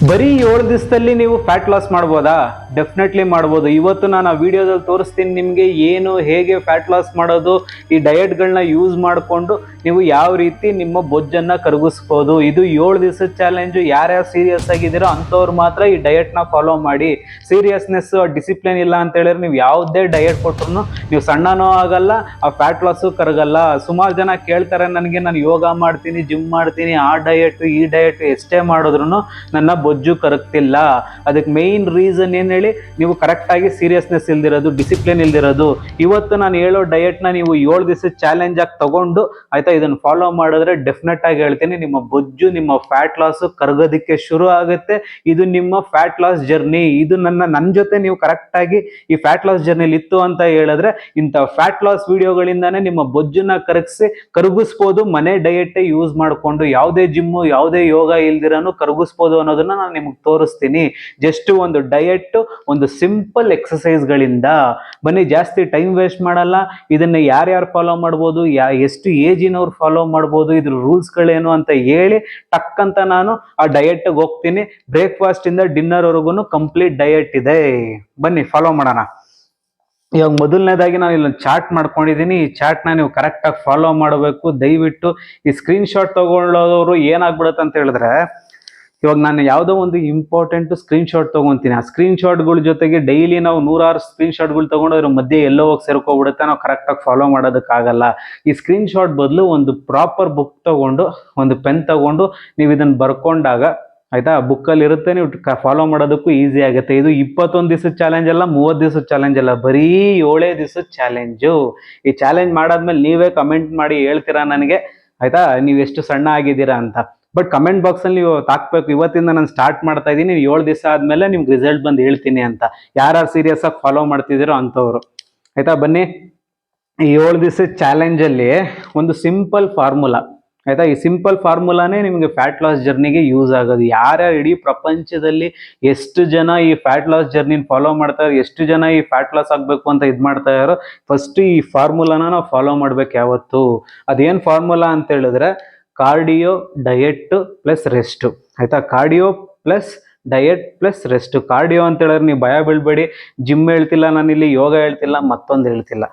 ಬರೀ 7 ದಿವಸದಲ್ಲಿ ನೀವು ಫ್ಯಾಟ್ ಲಾಸ್ ಮಾಡ್ಬೋದಾ? ಡೆಫಿನೆಟ್ಲಿ ಮಾಡ್ಬೋದು. ಇವತ್ತು ನಾನು ಆ ವಿಡಿಯೋದಲ್ಲಿ ತೋರಿಸ್ತೀನಿ ನಿಮಗೆ ಏನು ಹೇಗೆ ಫ್ಯಾಟ್ ಲಾಸ್ ಮಾಡೋದು, ಈ ಡಯಟ್ಗಳನ್ನ ಯೂಸ್ ಮಾಡಿಕೊಂಡು ನೀವು ಯಾವ ರೀತಿ ನಿಮ್ಮ ಬೊಜ್ಜನ್ನು ಕರಗಿಸ್ಬೋದು. ಇದು 7 ದಿವಸದ ಚಾಲೆಂಜು. ಯಾರ್ಯಾರು ಸೀರಿಯಸ್ ಆಗಿದ್ದೀರೋ ಅಂಥವ್ರು ಮಾತ್ರ ಈ ಡಯಟ್ನ ಫಾಲೋ ಮಾಡಿ. ಸೀರಿಯಸ್ನೆಸ್ಸು ಡಿಸಿಪ್ಲಿನ್ ಇಲ್ಲ ಅಂತ ಹೇಳಿದ್ರೆ ನೀವು ಯಾವುದೇ ಡಯಟ್ ಕೊಟ್ಟರು ನೀವು ಸಣ್ಣನೂ ಆಗಲ್ಲ, ಆ ಫ್ಯಾಟ್ ಲಾಸು ಕರಗಲ್ಲ. ಸುಮಾರು ಜನ ಕೇಳ್ತಾರೆ ನನಗೆ, ನಾನು ಯೋಗ ಮಾಡ್ತೀನಿ, ಜಿಮ್ ಮಾಡ್ತೀನಿ, ಆ ಡಯಟ್ ಈ ಡಯಟ್ ಎಷ್ಟೇ ಮಾಡಿದ್ರು ನನ್ನ ಬೊಜ್ಜು ಕರಗ್ತಿಲ್ಲ. ಅದಕ್ಕೆ ಮೇಯ್ನ್ ರೀಸನ್ ಏನು ಹೇಳಿ, ನೀವು ಕರೆಕ್ಟಾಗಿ ಸೀರಿಯಸ್ನೆಸ್ ಇಲ್ದಿರೋದು, ಡಿಸಿಪ್ಲಿನ್ ಇಲ್ದಿರೋದು. ಇವತ್ತು ನಾನು ಹೇಳೋ ಡಯಟ್ನ ನೀವು 7 ದಿವಸ ಚಾಲೆಂಜ್ ಆಗಿ ತಗೊಂಡು ಆಯ್ತಾ ಇದನ್ನು ಫಾಲೋ ಮಾಡಿದ್ರೆ ಡೆಫಿನೆಟ್ ಆಗಿ ಹೇಳ್ತೀನಿ ನಿಮ್ಮ ಬೊಜ್ಜು, ನಿಮ್ಮ ಫ್ಯಾಟ್ ಲಾಸ್ ಕರಗೋದಕ್ಕೆ ಶುರು ಆಗುತ್ತೆ. ಇದು ನಿಮ್ಮ ಫ್ಯಾಟ್ ಲಾಸ್ ಜರ್ನಿ. ಇದು ನನ್ನ ಜೊತೆ ನೀವು ಕರೆಕ್ಟಾಗಿ ಈ ಫ್ಯಾಟ್ ಲಾಸ್ ಜರ್ನಿಲಿ ಇತ್ತು ಅಂತ ಹೇಳಿದ್ರೆ ಇಂಥ ಫ್ಯಾಟ್ ಲಾಸ್ ವಿಡಿಯೋಗಳಿಂದಾನೇ ನಿಮ್ಮ ಬೊಜ್ಜನ್ನ ಕರಗಿಸ್ಬೋದು. ಮನೆ ಡಯಟ್ ಯೂಸ್ ಮಾಡಿಕೊಂಡು ಯಾವುದೇ ಜಿಮ್ಮು ಯಾವುದೇ ಯೋಗ ಇಲ್ದಿರಾನು ಕರಗಿಸ್ಬೋದು ಅನ್ನೋದನ್ನ ನಾನು ನಿಮ್ಗೆ ತೋರಿಸ್ತೀನಿ. ಜಸ್ಟ್ ಒಂದು ಡಯಟ್, ಒಂದು ಸಿಂಪಲ್ ಎಕ್ಸಸೈಸ್ಗಳಿಂದ ಬನ್ನಿ. ಜಾಸ್ತಿ ಟೈಮ್ ವೇಸ್ಟ್ ಮಾಡಲ್ಲ. ಇದನ್ನ ಯಾರ್ಯಾರು ಫಾಲೋ ಮಾಡ್ಬೋದು, ಎಷ್ಟು ಏಜಿನವ್ರು ಫಾಲೋ ಮಾಡ್ಬೋದು, ಇದ್ರ ರೂಲ್ಸ್ಗಳೇನು ಅಂತ ಹೇಳಿ ಟಕ್ ಅಂತ ನಾನು ಆ ಡಯಟ್ಗೆ ಹೋಗ್ತೀನಿ. ಬ್ರೇಕ್ಫಾಸ್ಟ್ ಇಂದ ಡಿನ್ನರ್ ವರೆಗೂ ಕಂಪ್ಲೀಟ್ ಡಯಟ್ ಇದೆ. ಬನ್ನಿ ಫಾಲೋ ಮಾಡೋಣ. ಇವಾಗ ಮೊದಲನೇದಾಗಿ ನಾನು ಇಲ್ಲೊಂದು ಚಾರ್ಟ್ ಮಾಡ್ಕೊಂಡಿದ್ದೀನಿ. ಈ ಚಾರ್ಟ್ನ ನೀವು ಕರೆಕ್ಟಾಗಿ ಫಾಲೋ ಮಾಡಬೇಕು. ದಯವಿಟ್ಟು ಈ ಸ್ಕ್ರೀನ್ ಶಾಟ್ ತಗೊಳ್ಳೋರು ಏನಾಗ್ಬಿಡುತ್ತೆ ಅಂತ ಹೇಳಿದ್ರೆ, ಇವಾಗ ನಾನು ಯಾವುದೋ ಒಂದು ಇಂಪಾರ್ಟೆಂಟ್ ಸ್ಕ್ರೀನ್ ಶಾಟ್ ತೊಗೊತೀನಿ. ಆ ಸ್ಕ್ರೀನ್ ಶಾಟ್ಗಳ ಜೊತೆಗೆ ಡೈಲಿ ನಾವು 100 ಸ್ಕ್ರೀನ್ ಶಾಟ್ಗಳು ತೊಗೊಂಡು ಅದ್ರ ಮಧ್ಯೆ ಎಲ್ಲೋ ಹೋಗಿ ಸೇರ್ಕೊಬಿಡುತ್ತೆ. ನಾವು ಕರೆಕ್ಟಾಗಿ ಫಾಲೋ ಮಾಡೋದಕ್ಕಾಗಲ್ಲ. ಈ ಸ್ಕ್ರೀನ್ ಶಾಟ್ ಬದಲು ಒಂದು ಪ್ರಾಪರ್ ಬುಕ್ ತೊಗೊಂಡು, ಒಂದು ಪೆನ್ ತೊಗೊಂಡು ನೀವು ಇದನ್ನು ಬರ್ಕೊಂಡಾಗ ಆಯ್ತಾ, ಬುಕ್ಕಲ್ಲಿ ಇರುತ್ತೆ, ನೀವು ಫಾಲೋ ಮಾಡೋದಕ್ಕೂ ಈಸಿ ಆಗುತ್ತೆ. ಇದು 21 ದಿವಸದ ಚಾಲೆಂಜ್ ಅಲ್ಲ, 30 ದಿವಸದ ಚಾಲೆಂಜ್ ಅಲ್ಲ, ಬರೀ 7 ದಿವಸದ ಚಾಲೆಂಜು. ಈ ಚಾಲೆಂಜ್ ಮಾಡಾದ್ಮೇಲೆ ನೀವೇ ಕಮೆಂಟ್ ಮಾಡಿ ಹೇಳ್ತೀರಾ ನನಗೆ ಆಯ್ತಾ, ನೀವು ಎಷ್ಟು ಸಣ್ಣ ಆಗಿದ್ದೀರಾ ಅಂತ. ಬಟ್ ಕಮೆಂಟ್ ಬಾಕ್ಸಲ್ಲಿ ನೀವು ಹಾಕ್ಬೇಕು, ಇವತ್ತಿಂದ ನಾನು ಸ್ಟಾರ್ಟ್ ಮಾಡ್ತಾ ಇದ್ದೀನಿ, 7 ದಿವಸ ಆದಮೇಲೆ ನಿಮ್ಗೆ ರಿಸಲ್ಟ್ ಬಂದು ಹೇಳ್ತೀನಿ ಅಂತ. ಯಾರು ಸೀರಿಯಸ್ ಆಗಿ ಫಾಲೋ ಮಾಡ್ತಿದ್ದೀರೋ ಅಂಥವ್ರು ಆಯ್ತಾ. ಬನ್ನಿ, ಈ 7 ದಿವಸದ ಚಾಲೆಂಜಲ್ಲಿ ಒಂದು ಸಿಂಪಲ್ ಫಾರ್ಮುಲಾ ಆಯ್ತಾ. ಈ ಸಿಂಪಲ್ ಫಾರ್ಮುಲಾನೇ ನಿಮಗೆ ಫ್ಯಾಟ್ ಲಾಸ್ ಜರ್ನಿಗೆ ಯೂಸ್ ಆಗೋದು. ಯಾರ್ಯಾರು ಇಡೀ ಪ್ರಪಂಚದಲ್ಲಿ ಎಷ್ಟು ಜನ ಈ ಫ್ಯಾಟ್ ಲಾಸ್ ಜರ್ನಿನ ಫಾಲೋ ಮಾಡ್ತಾರೆ, ಎಷ್ಟು ಜನ ಈ ಫ್ಯಾಟ್ ಲಾಸ್ ಆಗಬೇಕು ಅಂತ ಇದು ಮಾಡ್ತಾ ಇದ್ದಾರೋ, ಫಸ್ಟ್ ಈ ಫಾರ್ಮುಲಾನ ನಾವು ಫಾಲೋ ಮಾಡ್ಬೇಕು ಯಾವತ್ತು. ಅದೇನು ಫಾರ್ಮುಲಾ ಅಂತ ಹೇಳಿದ್ರೆ, ಕಾರ್ಡಿಯೋ ಡಯಟ್ ಪ್ಲಸ್ ರೆಸ್ಟು ಆಯ್ತಾ. Cardio plus diet plus rest. Cardio ಅಂತ ಹೇಳಿದ್ರೆ ನೀವು ಭಯ ಬೀಳ್ಬೇಡಿ, ಜಿಮ್ ಹೇಳ್ತಿಲ್ಲ ನಾನಿಲ್ಲಿ, ಯೋಗ ಹೇಳ್ತಿಲ್ಲ, ಮತ್ತೊಂದು ಹೇಳ್ತಿಲ್ಲ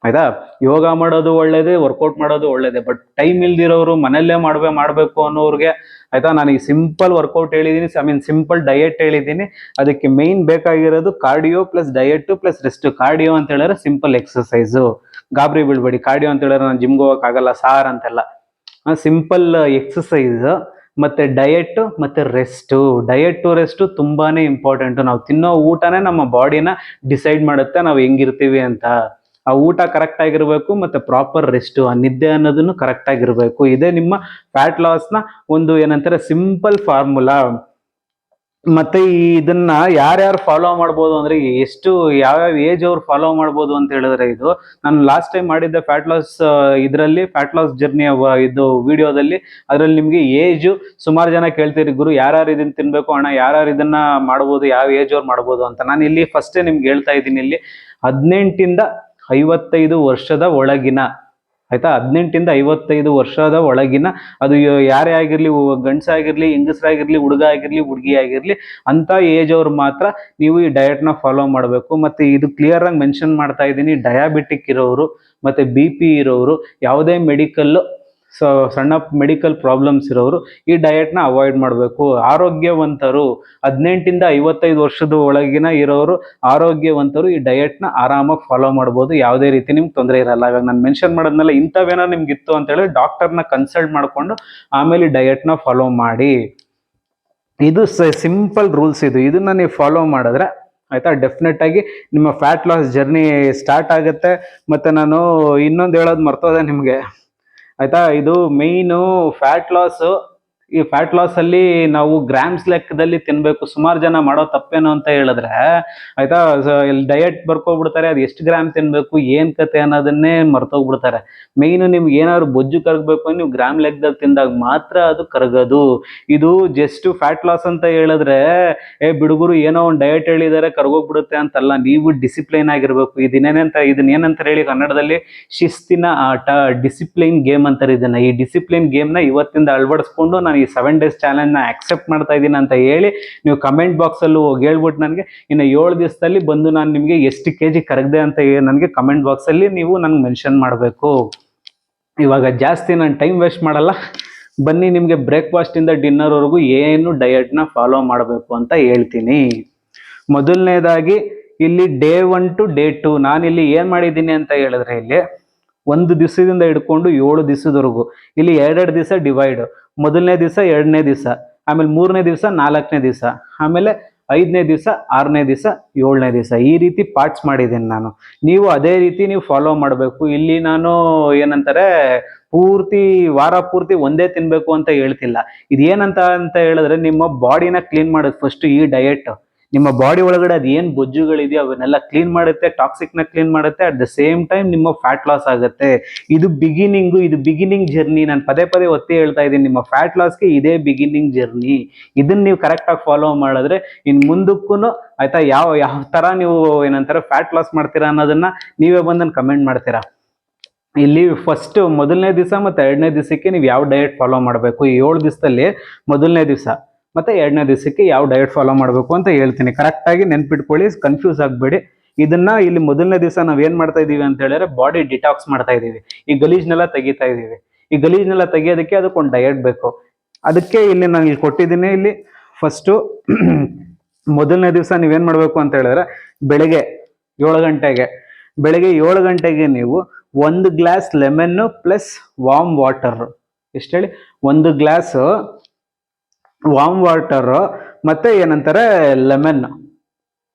ಆಯ್ತಾ. ಯೋಗ ಮಾಡೋದು ಒಳ್ಳೇದೇ, ವರ್ಕೌಟ್ ಮಾಡೋದು ಒಳ್ಳೇದೇ. ಬಟ್ ಟೈಮ್ ಇಲ್ದಿರೋರು, ಮನೆಯಲ್ಲೇ ಮಾಡಬೇಕು ಅನ್ನೋರಿಗೆ ಆಯ್ತಾ, ನಾನು ಈ ಸಿಂಪಲ್ ವರ್ಕೌಟ್ ಹೇಳಿದ್ದೀನಿ, ಸಿಂಪಲ್ ಡಯಟ್ ಹೇಳಿದ್ದೀನಿ. ಅದಕ್ಕೆ ಮೇಯ್ನ್ ಬೇಕಾಗಿರೋದು cardio plus diet plus rest. Cardio ಅಂತ ಹೇಳಿದ್ರೆ ಸಿಂಪಲ್ ಎಕ್ಸಸೈಸು, ಗಾಬರಿ ಬೀಳ್ಬೇಡಿ. ಕಾರ್ಡಿಯೋ ಅಂತ ಹೇಳಿದ್ರೆ ನಾನು ಜಿಮ್ಗೆ ಹೋಗೋಕ್ಕಾಗಲ್ಲ ಸಾರ್ ಅಂತೆಲ್ಲ. ಸಿಂಪಲ್ ಎಕ್ಸಸೈಸ್ ಮತ್ತೆ ಡಯಟ್ ಮತ್ತೆ ರೆಸ್ಟು. ಡಯಟ್ ರೆಸ್ಟು ತುಂಬಾನೇ ಇಂಪಾರ್ಟೆಂಟ್. ನಾವು ತಿನ್ನೋ ಊಟನೇ ನಮ್ಮ ಬಾಡಿನ ಡಿಸೈಡ್ ಮಾಡುತ್ತೆ ನಾವು ಹೆಂಗಿರ್ತೀವಿ ಅಂತ. ಆ ಊಟ ಕರೆಕ್ಟ್ ಆಗಿರ್ಬೇಕು, ಮತ್ತೆ ಪ್ರಾಪರ್ ರೆಸ್ಟು, ಆ ನಿದ್ದೆ ಅನ್ನೋದನ್ನು ಕರೆಕ್ಟ್ ಆಗಿರ್ಬೇಕು. ಇದೇ ನಿಮ್ಮ ಫ್ಯಾಟ್ ಲಾಸ್ನ ಒಂದು ಏನಂತಾರೆ ಸಿಂಪಲ್ ಫಾರ್ಮುಲಾ. ಮತ್ತೆ ಇದನ್ನ ಯಾರ್ಯಾರು ಫಾಲೋ ಮಾಡ್ಬೋದು ಅಂದ್ರೆ, ಯಾವ್ಯಾವ ಏಜ್ ಅವ್ರು ಫಾಲೋ ಮಾಡ್ಬೋದು ಅಂತ ಹೇಳಿದ್ರೆ, ಇದು ನಾನು ಲಾಸ್ಟ್ ಟೈಮ್ ಮಾಡಿದ್ದೆ ಫ್ಯಾಟ್ ಲಾಸ್ ಇದರಲ್ಲಿ, ಫ್ಯಾಟ್ ಲಾಸ್ ಜರ್ನಿ ಇದು ವಿಡಿಯೋದಲ್ಲಿ. ಅದರಲ್ಲಿ ನಿಮ್ಗೆ ಏಜು ಸುಮಾರು ಜನ ಕೇಳ್ತೀರಿ, ಗುರು ಯಾರ್ಯಾರು ಇದನ್ನ ತಿನ್ಬೇಕು ಅಣ್ಣ, ಯಾರ್ಯಾರು ಇದನ್ನ ಮಾಡ್ಬೋದು, ಯಾವ ಏಜ್ ಅವ್ರು ಮಾಡ್ಬೋದು ಅಂತ. ನಾನು ಇಲ್ಲಿ ಫಸ್ಟೇ ನಿಮ್ಗೆ ಹೇಳ್ತಾ ಇದ್ದೀನಿ, ಇಲ್ಲಿ 18 ಇಂದ 55 ವರ್ಷದ ಒಳಗಿನ ಆಯ್ತಾ, 18 ಇಂದ 55 ವರ್ಷದ ಒಳಗಿನ, ಅದು ಯಾರೇ ಆಗಿರ್ಲಿ, ಗಂಡಸಾಗಿರ್ಲಿ, ಹೆಂಗಸರಾಗಿರ್ಲಿ, ಹುಡುಗ ಆಗಿರ್ಲಿ, ಹುಡುಗಿ ಆಗಿರ್ಲಿ, ಅಂತ ಏಜ್ ಅವ್ರು ಮಾತ್ರ ನೀವು ಈ ಡಯಟ್ನ ಫಾಲೋ ಮಾಡಬೇಕು. ಮತ್ತೆ ಇದು ಕ್ಲಿಯರ್ ಆಗಿ ಮೆನ್ಷನ್ ಮಾಡ್ತಾ ಇದ್ದೀನಿ, ಡಯಾಬಿಟಿಕ್ ಇರೋರು ಮತ್ತೆ BP ಇರೋರು, ಯಾವುದೇ ಸಣ್ಣ ಮೆಡಿಕಲ್ ಪ್ರಾಬ್ಲಮ್ಸ್ ಇರೋರು ಈ ಡಯಟ್ನ ಅವಾಯ್ಡ್ ಮಾಡಬೇಕು. ಆರೋಗ್ಯವಂತರು, 18 ಇಂದ 55 ವರ್ಷದ ಒಳಗಿನ ಇರೋರು ಆರೋಗ್ಯವಂತರು ಈ ಡಯಟ್ನ ಆರಾಮಾಗಿ ಫಾಲೋ ಮಾಡ್ಬೋದು. ಯಾವುದೇ ರೀತಿ ನಿಮ್ಗೆ ತೊಂದರೆ ಇರಲ್ಲ. ಇವಾಗ ನಾನು ಮೆನ್ಷನ್ ಮಾಡೋದ್ಮೇಲೆ ಇಂಥವೇನೋ ನಿಮ್ಗೆ ಇತ್ತು ಅಂತ ಹೇಳಿ ಡಾಕ್ಟರ್ನ ಕನ್ಸಲ್ಟ್ ಮಾಡಿಕೊಂಡು ಆಮೇಲೆ ಈ ಡಯಟ್ನ ಫಾಲೋ ಮಾಡಿ. ಇದು ಸಿಂಪಲ್ ರೂಲ್ಸ್. ಇದನ್ನ ನೀವು ಫಾಲೋ ಮಾಡಿದ್ರೆ ಆಯ್ತಾ, ಡೆಫಿನೆಟ್ ಆಗಿ ನಿಮ್ಮ ಫ್ಯಾಟ್ ಲಾಸ್ ಜರ್ನಿ ಸ್ಟಾರ್ಟ್ ಆಗುತ್ತೆ. ಮತ್ತೆ ನಾನು ಇನ್ನೊಂದು ಹೇಳೋದು ಮರ್ತೋದೆ ನಿಮಗೆ ಆಯ್ತಾ. ಇದು ಮೇಯ್ನು ಫ್ಯಾಟ್ ಲಾಸ್. ಈ ಫ್ಯಾಟ್ ಲಾಸ್ ಅಲ್ಲಿ ನಾವು ಗ್ರಾಮ್ಸ್ ಲೆಕ್ಕದಲ್ಲಿ ತಿನ್ಬೇಕು. ಸುಮಾರು ಜನ ಮಾಡೋ ತಪ್ಪೇನು ಅಂತ ಹೇಳಿದ್ರೆ ಆಯ್ತಾ, ಇಲ್ಲಿ ಡಯಟ್ ಬರ್ಕೊಬಿಡ್ತಾರೆ, ಅದು ಎಷ್ಟು ಗ್ರಾಮ್ ತಿನ್ಬೇಕು ಏನ್ ಕತೆ ಅನ್ನೋದನ್ನೇ ಮರ್ತೋಗ್ಬಿಡ್ತಾರೆ. ಮೇಯ್ನು ನಿಮ್ಗೆ ಏನಾದ್ರು ಬೊಜ್ಜು ಕರಗಬೇಕು ನೀವು ಗ್ರಾಮ್ ಲೆಕ್ಕದಲ್ಲಿ ತಿಂದಾಗ ಮಾತ್ರ ಅದು ಕರಗೋದು. ಇದು ಜಸ್ಟ್ ಫ್ಯಾಟ್ ಲಾಸ್ ಅಂತ ಹೇಳಿದ್ರೆ ಬಿಡುಗರು ಏನೋ ಒಂದು ಡಯಟ್ ಹೇಳಿದಾರೆ ಕರ್ಗೋಗ್ಬಿಡುತ್ತೆ ಅಂತಲ್ಲ. ನೀವು ಡಿಸಿಪ್ಲೈನ್ ಆಗಿರ್ಬೇಕು. ಇದನ್ನೇನಂತ ಹೇಳಿ ಕನ್ನಡದಲ್ಲಿ ಶಿಸ್ತಿನ ಆಟ, ಡಿಸಿಪ್ಲೈನ್ ಗೇಮ್ ಅಂತಾರೆ ಇದನ್ನ. ಈ ಡಿಸಿಪ್ಲೈನ್ ಗೇಮ್ನ ಇವತ್ತಿಂದ ಅಳವಡಿಸ್ಕೊಂಡು ನಾನು ಈ 7 days ಚಾಲೆಂಜ್ನ ಆಕ್ಸೆಪ್ಟ್ ಮಾಡ್ತಾ ಇದ್ದೀನಿ ಅಂತ ಹೇಳಿ ನೀವು ಕಮೆಂಟ್ ಬಾಕ್ಸಲ್ಲೂ ಹೋಗಿ ಹೇಳ್ಬಿಟ್ಟು ನನಗೆ ಇನ್ನು 7 ದಿವಸದಲ್ಲಿ ಬಂದು ನಾನು ನಿಮಗೆ ಎಷ್ಟು kg ಕರಗಿದೆ ಅಂತ ನನಗೆ ಕಮೆಂಟ್ ಬಾಕ್ಸಲ್ಲಿ ನೀವು ನನಗೆ ಮೆನ್ಷನ್ ಮಾಡಬೇಕು. ಇವಾಗ ಜಾಸ್ತಿ ನಾನು ಟೈಮ್ ವೇಸ್ಟ್ ಮಾಡಲ್ಲ, ಬನ್ನಿ ನಿಮಗೆ ಬ್ರೇಕ್ಫಾಸ್ಟಿಂದ ಡಿನ್ನರ್ವರೆಗೂ ಏನು ಡಯಟ್ನ ಫಾಲೋ ಮಾಡಬೇಕು ಅಂತ ಹೇಳ್ತೀನಿ. ಮೊದಲನೇದಾಗಿ ಇಲ್ಲಿ ಡೇ 1 to ಡೇ 2 ನಾನಿಲ್ಲಿ ಏನು ಮಾಡಿದ್ದೀನಿ ಅಂತ ಹೇಳಿದ್ರೆ, ಇಲ್ಲಿ 1 ದಿವಸದಿಂದ ಹಿಡ್ಕೊಂಡು 7 ದಿವಸದವರೆಗೂ ಇಲ್ಲಿ 2 ದಿವಸ ಡಿವೈಡ್. ಮೊದಲನೇ ದಿವಸ, 2ನೇ ದಿವಸ, ಆಮೇಲೆ 3ನೇ ದಿವಸ, 4ನೇ ದಿವಸ, ಆಮೇಲೆ 5ನೇ ದಿವಸ, 6ನೇ ದಿವಸ, 7ನೇ ದಿವಸ, ಈ ರೀತಿ ಪಾರ್ಟ್ಸ್ ಮಾಡಿದ್ದೀನಿ ನಾನು. ನೀವು ಅದೇ ರೀತಿ ನೀವು ಫಾಲೋ ಮಾಡಬೇಕು. ಇಲ್ಲಿ ನಾನು ಏನಂತಾರೆ ಪೂರ್ತಿ ವಾರ ಪೂರ್ತಿ ಒಂದೇ ತಿನ್ಬೇಕು ಅಂತ ಹೇಳ್ತಿಲ್ಲ. ಇದೇನಂತ ಅಂತ ಹೇಳಿದ್ರೆ ನಿಮ್ಮ ಬಾಡಿನ ಕ್ಲೀನ್ ಮಾಡೋದು ಫಸ್ಟ್ ಈ ಡಯಟ್. ನಿಮ್ಮ ಬಾಡಿ ಒಳಗಡೆ ಅದು ಏನು ಬೊಜ್ಜುಗಳಿದೆಯೋ ಅವನ್ನೆಲ್ಲ ಕ್ಲೀನ್ ಮಾಡುತ್ತೆ, ಟಾಕ್ಸಿಕ್ನ ಕ್ಲೀನ್ ಮಾಡುತ್ತೆ. ಅಟ್ ದ ಸೇಮ್ ಟೈಮ್ ನಿಮ್ಮ ಫ್ಯಾಟ್ ಲಾಸ್ ಆಗುತ್ತೆ. ಇದು ಬಿಗಿನಿಂಗ್ ಜರ್ನಿ. ನಾನು ಪದೇ ಪದೇ ಒತ್ತಿ ಹೇಳ್ತಾ ಇದ್ದೀನಿ, ನಿಮ್ಮ ಫ್ಯಾಟ್ ಲಾಸ್ಗೆ ಇದೇ ಬಿಗಿನಿಂಗ್ ಜರ್ನಿ. ಇದನ್ನ ನೀವು ಕರೆಕ್ಟಾಗಿ ಫಾಲೋ ಮಾಡಿದ್ರೆ ಇನ್ನು ಮುಂದಕ್ಕೂ ಆಯ್ತಾ ಯಾವ ಥರ ನೀವು ಏನಂತಾರೆ ಫ್ಯಾಟ್ ಲಾಸ್ ಮಾಡ್ತೀರಾ ಅನ್ನೋದನ್ನ ನೀವೇ ಬಂದು ಕಮೆಂಟ್ ಮಾಡ್ತೀರಾ. ಇಲ್ಲಿ ಫಸ್ಟ್ ಮೊದಲನೇ ದಿವಸ ಮತ್ತು 2ನೇ ದಿವಸಕ್ಕೆ ನೀವು ಯಾವ ಡಯಟ್ ಫಾಲೋ ಮಾಡಬೇಕು, ಈ 7 ದಿವಸದಲ್ಲಿ ಮೊದಲನೇ ದಿವಸ ಮತ್ತು 2ನೇ ದಿವಸಕ್ಕೆ ಯಾವ ಡಯಟ್ ಫಾಲೋ ಮಾಡಬೇಕು ಅಂತ ಹೇಳ್ತೀನಿ. ಕರೆಕ್ಟಾಗಿ ನೆನ್ಪಿಟ್ಕೊಳ್ಳಿ, ಕನ್ಫ್ಯೂಸ್ ಆಗಬೇಡಿ. ಇದನ್ನ ಇಲ್ಲಿ ಮೊದಲನೇ ದಿವಸ ನಾವು ಏನು ಮಾಡ್ತಾ ಇದ್ದೀವಿ ಅಂತ ಹೇಳಿದ್ರೆ ಬಾಡಿ ಡಿಟಾಕ್ಸ್ ಮಾಡ್ತಾ ಇದ್ದೀವಿ. ಈ ಗಲೀಜ್ನೆಲ್ಲ ತೆಗಿತಾ ಇದ್ದೀವಿ. ಈ ಗಲೀಜ್ನೆಲ್ಲ ತೆಗಿಯೋದಕ್ಕೆ ಅದಕ್ಕೊಂದು ಡಯಟ್ ಬೇಕು. ಅದಕ್ಕೆ ಇಲ್ಲಿ ನಾನು ಇಲ್ಲಿ ಕೊಟ್ಟಿದ್ದೀನಿ. ಇಲ್ಲಿ ಫಸ್ಟು ಮೊದಲನೇ ದಿವಸ ನೀವೇನು ಮಾಡಬೇಕು ಅಂತ ಹೇಳಿದ್ರೆ ಬೆಳಗ್ಗೆ 7 ಗಂಟೆಗೆ ನೀವು 1 glass lemon plus warm water. ಎಷ್ಟು ಹೇಳಿ? 1 ಗ್ಲಾಸ್ ವಾರ್ಮ್ ವಾಟರು ಮತ್ತೆ ಏನಂತಾರೆ ಲೆಮನ್.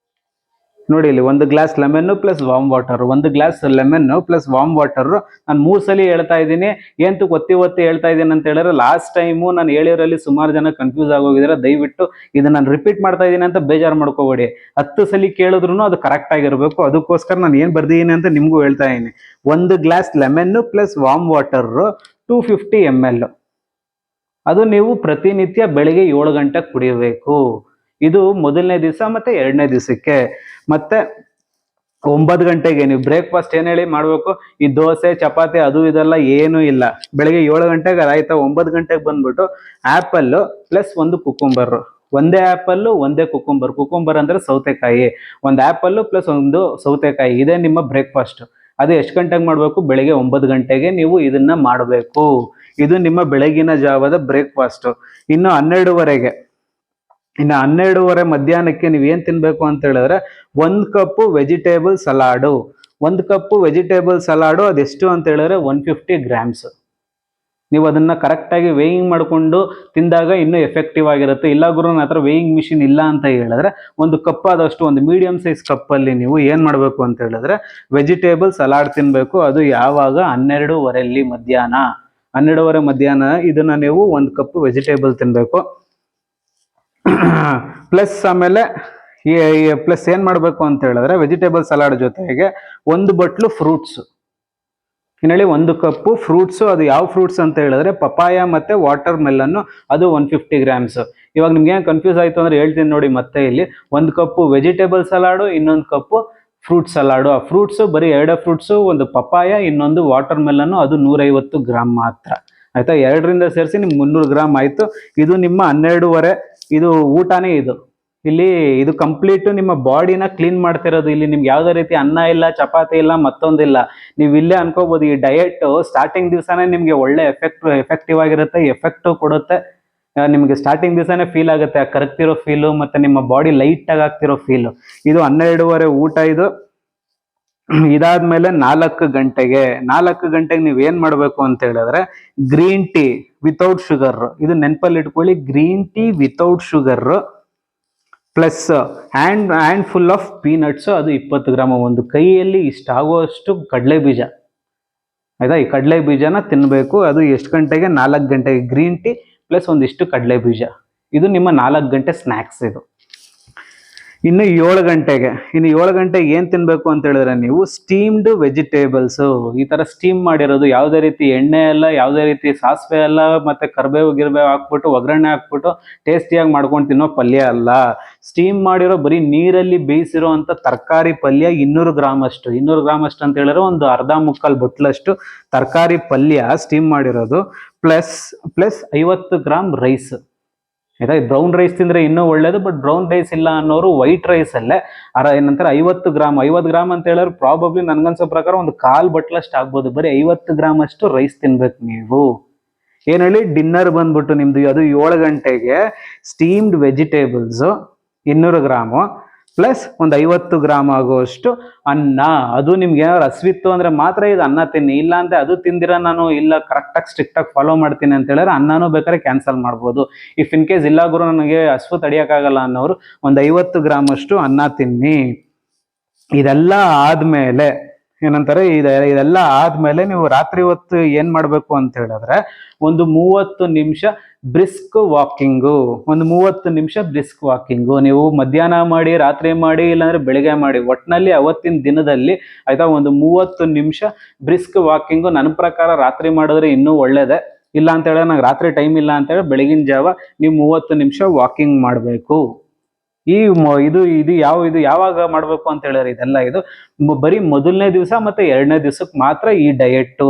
ನೋಡಿ ಇಲ್ಲಿ 1 glass lemon plus warm water, 1 glass lemon plus warm water. ನಾನು 3 ಸಲ ಹೇಳ್ತಾ ಇದ್ದೀನಿ. ಏನು ಒತ್ತಿ ಹೇಳ್ತಾ ಇದ್ದೀನಿ ಅಂತ ಹೇಳಿದ್ರೆ, ಲಾಸ್ಟ್ ಟೈಮು ನಾನು ಹೇಳಿರೋಲ್ಲಿ ಸುಮಾರು ಜನ ಕನ್ಫ್ಯೂಸ್ ಆಗೋಗಿದ್ದಾರೆ. ದಯವಿಟ್ಟು ಇದನ್ನ ನಾನು ರಿಪೀಟ್ ಮಾಡ್ತಾ ಇದ್ದೀನಿ ಅಂತ ಬೇಜಾರು ಮಾಡ್ಕೋಬೇಡಿ. 10 ಸಲ ಕೇಳಿದ್ರು ಅದು ಕರೆಕ್ಟ್ ಆಗಿರಬೇಕು. ಅದಕ್ಕೋಸ್ಕರ ನಾನು ಏನು ಬರ್ದಿದ್ದೀನಿ ಅಂತ ನಿಮಗೂ ಹೇಳ್ತಾ ಇದ್ದೀನಿ. 1 glass lemon plus warm water 250 ml. ಅದು ನೀವು ಪ್ರತಿನಿತ್ಯ ಬೆಳಿಗ್ಗೆ 7 ಗಂಟೆಗೆ ಕುಡಿಯಬೇಕು. ಇದು ಮೊದಲನೇ ದಿವಸ ಮತ್ತೆ 2ನೇ ದಿವಸಕ್ಕೆ. ಮತ್ತೆ 9 ಗಂಟೆಗೆ ನೀವು ಬ್ರೇಕ್ಫಾಸ್ಟ್ ಏನು ಹೇಳಿ ಮಾಡಬೇಕು, ಈ ದೋಸೆ ಚಪಾತಿ ಅದು ಇದೆಲ್ಲ ಏನೂ ಇಲ್ಲ. ಬೆಳಿಗ್ಗೆ 7 ಗಂಟೆಗೆ ಆಯ್ತಾ, 9 ಗಂಟೆಗೆ ಬಂದ್ಬಿಟ್ಟು ಆ್ಯಪಲ್ಲು ಪ್ಲಸ್ 1 ಕುಕುಂಬರು. ಒಂದೇ ಆ್ಯಪಲ್ಲು ಒಂದೇ ಕುಕುಂಬರ್ ಅಂದರೆ ಸೌತೆಕಾಯಿ. 1 ಆ್ಯಪಲ್ಲು ಪ್ಲಸ್ 1 ಸೌತೆಕಾಯಿ, ಇದೇ ನಿಮ್ಮ ಬ್ರೇಕ್ಫಾಸ್ಟ್. ಅದು ಎಷ್ಟು ಗಂಟೆಗೆ ಮಾಡಬೇಕು? ಬೆಳಿಗ್ಗೆ 9 ಗಂಟೆಗೆ ನೀವು ಇದನ್ನ ಮಾಡಬೇಕು. ಇದು ನಿಮ್ಮ ಬೆಳಗಿನ ಜಾವದ ಬ್ರೇಕ್ಫಾಸ್ಟು. ಇನ್ನು 12:30 ಮಧ್ಯಾಹ್ನಕ್ಕೆ ನೀವು ಏನು ತಿನ್ನಬೇಕು ಅಂತ ಹೇಳಿದ್ರೆ 1 ಕಪ್ಪು ವೆಜಿಟೇಬಲ್ ಸಲಾಡು. 1 ಕಪ್ಪು ವೆಜಿಟೇಬಲ್ ಸಲಾಡು ಅದೆಷ್ಟು ಅಂತ ಹೇಳಿದ್ರೆ 150 ಗ್ರಾಮ್ಸ್. ನೀವು ಅದನ್ನು ಕರೆಕ್ಟಾಗಿ ವೇಯಿಂಗ್ ಮಾಡಿಕೊಂಡು ತಿಂದಾಗ ಇನ್ನೂ ಎಫೆಕ್ಟಿವ್ ಆಗಿರುತ್ತೆ. ಇಲ್ಲ ಗುರು ನನ್ನ ಹತ್ರ ವೇಯಿಂಗ್ ಮಿಷಿನ್ ಇಲ್ಲ ಅಂತ ಹೇಳಿದ್ರೆ 1 ಕಪ್ ಆದಷ್ಟು, ಒಂದು ಮೀಡಿಯಂ ಸೈಜ್ ಕಪ್ಪಲ್ಲಿ ನೀವು ಏನು ಮಾಡಬೇಕು ಅಂತ ಹೇಳಿದ್ರೆ ವೆಜಿಟೇಬಲ್ ಸಲಾಡ್ ತಿನ್ನಬೇಕು. ಅದು ಯಾವಾಗ? 12:30 ಮಧ್ಯಾಹ್ನ ಇದನ್ನು ನೀವು 1 ಕಪ್ ವೆಜಿಟೇಬಲ್ ತಿನ್ನಬೇಕು. ಪ್ಲಸ್ ಆಮೇಲೆ ಪ್ಲಸ್ ಏನು ಮಾಡಬೇಕು ಅಂತ ಹೇಳಿದ್ರೆ ವೆಜಿಟೇಬಲ್ ಸಲಾಡ್ ಜೊತೆಗೆ 1 ಬಟ್ಲು ಫ್ರೂಟ್ಸು. ಹೇಳಿ 1 ಕಪ್ಪು ಫ್ರೂಟ್ಸು. ಅದು ಯಾವ ಫ್ರೂಟ್ಸ್ ಅಂತ ಹೇಳಿದ್ರೆ ಪಪಾಯ ಮತ್ತು ವಾಟರ್ ಮೆಲನ್ನು, ಅದು 150 ಗ್ರಾಮ್ಸು. ಇವಾಗ ನಿಮ್ಗೆ ಏನು ಕನ್ಫ್ಯೂಸ್ ಆಯಿತು ಅಂದರೆ ಹೇಳ್ತೀನಿ ನೋಡಿ. ಮತ್ತೆ ಇಲ್ಲಿ 1 ಕಪ್ಪು ವೆಜಿಟೇಬಲ್ ಸಲಾಡು, ಇನ್ನೊಂದು ಕಪ್ಪು ಫ್ರೂಟ್ ಸಲಾಡು. ಆ ಫ್ರೂಟ್ಸು ಬರೀ 2 ಫ್ರೂಟ್ಸು, ಒಂದು ಪಪಾಯ, ಇನ್ನೊಂದು ವಾಟರ್ ಮೆಲನ್ನು, ಅದು 150 ಗ್ರಾಮ್ ಮಾತ್ರ. ಆಯಿತಾ? 2ರಿಂದ ಸೇರಿಸಿ ನಿಮ್ಗೆ 300 ಗ್ರಾಮ್ ಆಯಿತು. ಇದು ನಿಮ್ಮ 12:30 ಇದು ಊಟನೇ. ಇದು ಕಂಪ್ಲೀಟು ನಿಮ್ಮ ಬಾಡಿನ ಕ್ಲೀನ್ ಮಾಡ್ತಿರೋದು. ಇಲ್ಲಿ ನಿಮ್ಗೆ ಯಾವುದೇ ರೀತಿ ಅನ್ನ ಇಲ್ಲ, ಚಪಾತಿ ಇಲ್ಲ, ಮತ್ತೊಂದಿಲ್ಲ. ನೀವು ಇಲ್ಲೇ ಅನ್ಕೋಬೋದು ಈ ಡಯಟ್ ಸ್ಟಾರ್ಟಿಂಗ್ ದಿವಸನೇ ನಿಮಗೆ ಒಳ್ಳೆ ಎಫೆಕ್ಟಿವ್ ಆಗಿರುತ್ತೆ, ಎಫೆಕ್ಟು ಕೊಡುತ್ತೆ. ನಿಮಗೆ ಸ್ಟಾರ್ಟಿಂಗ್ ದಿವಸನೇ ಫೀಲ್ ಆಗುತ್ತೆ, ಕರಗ್ತಿರೋ ಫೀಲು ಮತ್ತು ನಿಮ್ಮ ಬಾಡಿ ಲೈಟಾಗಿ ಆಗ್ತಿರೋ ಫೀಲು. ಇದು 12:30 ಊಟ. ಇದಾದ್ಮೇಲೆ 4 ಗಂಟೆಗೆ ನೀವು ಏನು ಮಾಡಬೇಕು ಅಂತ ಹೇಳಿದ್ರೆ ಗ್ರೀನ್ ಟೀ ವಿತೌಟ್ ಶುಗರ್. ಇದು ನೆನಪಲ್ಲಿ ಇಟ್ಕೊಳ್ಳಿ, green tea without sugar plus handful of peanuts. ಅದು 20 ಗ್ರಾಮ್. ಒಂದು ಕೈಯಲ್ಲಿ ಇಷ್ಟಾಗುವಷ್ಟು ಕಡಲೆ ಬೀಜ. ಆಯ್ತಾ? ಈ ಕಡಲೆ ಬೀಜನ ತಿನ್ನಬೇಕು. ಅದು ಎಷ್ಟು ಗಂಟೆಗೆ? 4 ಗಂಟೆಗೆ ಗ್ರೀನ್ ಟೀ ಪ್ಲಸ್ ಒಂದಿಷ್ಟು ಕಡಲೆ ಬೀಜ. ಇದು ನಿಮ್ಮ 4 ಗಂಟೆ ಸ್ನ್ಯಾಕ್ಸ್. ಇನ್ನು 7 ಗಂಟೆಗೆ ಏನು ತಿನ್ನಬೇಕು ಅಂತ ಹೇಳಿದ್ರೆ ನೀವು ಸ್ಟೀಮ್ಡ್ ವೆಜಿಟೇಬಲ್ಸು. ಈ ಥರ ಸ್ಟೀಮ್ ಮಾಡಿರೋದು, ಯಾವುದೇ ರೀತಿ ಎಣ್ಣೆ ಎಲ್ಲ, ಯಾವುದೇ ರೀತಿ ಸಾಸಿವೆ ಎಲ್ಲ ಮತ್ತು ಕರಿಬೇವು ಹಾಕ್ಬಿಟ್ಟು ಒಗ್ಗರಣೆ ಹಾಕ್ಬಿಟ್ಟು ಟೇಸ್ಟಿಯಾಗಿ ಮಾಡ್ಕೊಂಡು ತಿನ್ನೋ ಪಲ್ಯ ಅಲ್ಲ. ಸ್ಟೀಮ್ ಮಾಡಿರೋ ಬರೀ ನೀರಲ್ಲಿ ಬೇಯಿಸಿರೋ ಅಂಥ ತರಕಾರಿ ಪಲ್ಯ 200 ಗ್ರಾಮ್ ಅಷ್ಟು. 200 ಗ್ರಾಮ್ ಅಷ್ಟು ಅಂತ ಹೇಳಿದ್ರೆ ಒಂದು 1/2 ಬಟ್ಲಷ್ಟು ತರಕಾರಿ ಪಲ್ಯ ಸ್ಟೀಮ್ ಮಾಡಿರೋದು. Plus 50 gram rice. ಆಯ್ತಾ, ಬ್ರೌನ್ ರೈಸ್ ತಿಂದರೆ ಇನ್ನೂ ಒಳ್ಳೇದು, ಬಟ್ ಬ್ರೌನ್ ರೈಸ್ ಇಲ್ಲ ಅನ್ನೋರು ವೈಟ್ ರೈಸಲ್ಲೇ ಏನಂತಾರೆ 50 ಗ್ರಾಮ್ ಅಂತ ಹೇಳಿದ್ರೆ ಪ್ರಾಬಬ್ಲಿ ನನಗನ್ಸೋ ಪ್ರಕಾರ ಒಂದು 1/4 ಬಟ್ಲಷ್ಟು ಆಗ್ಬೋದು. ಬರೀ 50 ಗ್ರಾಮ್ ಅಷ್ಟು ರೈಸ್ ತಿನ್ಬೇಕು ನೀವು. ಏನು ಹೇಳಿ, ಡಿನ್ನರ್ ಬಂದ್ಬಿಟ್ಟು ನಿಮ್ದು ಅದು 7 ಗಂಟೆಗೆ ಸ್ಟೀಮ್ಡ್ ವೆಜಿಟೇಬಲ್ಸು 200 ಗ್ರಾಮು ಪ್ಲಸ್ ಒಂದು 50 ಗ್ರಾಮ್ ಆಗುವಷ್ಟು ಅನ್ನ. ಅದು ನಿಮ್ಗೆ ಏನಾದ್ರು ಹಸ್ವಿತ್ತು ಅಂದರೆ ಮಾತ್ರ ಇದು ಅನ್ನ ತಿನ್ನಿ, ಇಲ್ಲ ಅಂದರೆ ಅದು ತಿಂದಿರ ನಾನು ಇಲ್ಲ ಕರೆಕ್ಟಾಗಿ ಸ್ಟ್ರಿಕ್ಟಾಗಿ ಫಾಲೋ ಮಾಡ್ತೀನಿ ಅಂತ ಹೇಳಿದ್ರೆ ಅನ್ನನೂ ಬೇಕಾದ್ರೆ ಕ್ಯಾನ್ಸಲ್ ಮಾಡ್ಬೋದು. ಇಫ್ ಇನ್ ಕೇಸ್ ಇಲ್ಲ ಗುರು ನನಗೆ ಹಸ್ವು ತಡಿಯೋಕ್ಕಾಗಲ್ಲ ಅನ್ನೋರು ಒಂದು 50 ಗ್ರಾಮ್ ಅಷ್ಟು ಅನ್ನ ತಿನ್ನಿ. ಇದೆಲ್ಲ ಆದಮೇಲೆ ಏನಂತಾರೆ, ಇದೆಲ್ಲ ಆದಮೇಲೆ ನೀವು ರಾತ್ರಿ ಹೊತ್ತು ಏನು ಮಾಡಬೇಕು ಅಂತ ಹೇಳಿದ್ರೆ ಒಂದು 30 ನಿಮಿಷ ಬ್ರಿಸ್ಕ್ ವಾಕಿಂಗು. ಒಂದು 30 ನಿಮಿಷ ಬ್ರಿಸ್ಕ್ ವಾಕಿಂಗು ನೀವು ಮಧ್ಯಾಹ್ನ ಮಾಡಿ, ರಾತ್ರಿ ಮಾಡಿ, ಇಲ್ಲಾಂದ್ರೆ ಬೆಳಿಗ್ಗೆ ಮಾಡಿ, ಒಟ್ಟಿನಲ್ಲಿ ಅವತ್ತಿನ ದಿನದಲ್ಲಿ ಆಯ್ತಾ ಒಂದು 30 ನಿಮಿಷ ಬ್ರಿಸ್ಕ್ ವಾಕಿಂಗು. ನನ್ನ ಪ್ರಕಾರ ರಾತ್ರಿ ಮಾಡಿದ್ರೆ ಇನ್ನೂ ಒಳ್ಳೇದೇ. ಇಲ್ಲ ಅಂತ ಹೇಳಿದ್ರೆ ನಂಗೆ ರಾತ್ರಿ ಟೈಮ್ ಇಲ್ಲ ಅಂತ ಹೇಳಿ ಬೆಳಗಿನ ಜಾವ ನೀವು 30 ನಿಮಿಷ ವಾಕಿಂಗ್ ಮಾಡಬೇಕು. ಇದು ಯಾವಾಗ ಮಾಡಬೇಕು ಅಂತ ಹೇಳಿದ್ರೆ ಇದೆಲ್ಲ ಇದು ಬರೀ ಮೊದಲನೇ ದಿವಸ ಮತ್ತೆ 2ನೇ ದಿವಸಕ್ಕೆ ಮಾತ್ರ ಈ ಡಯೆಟ್ಟು.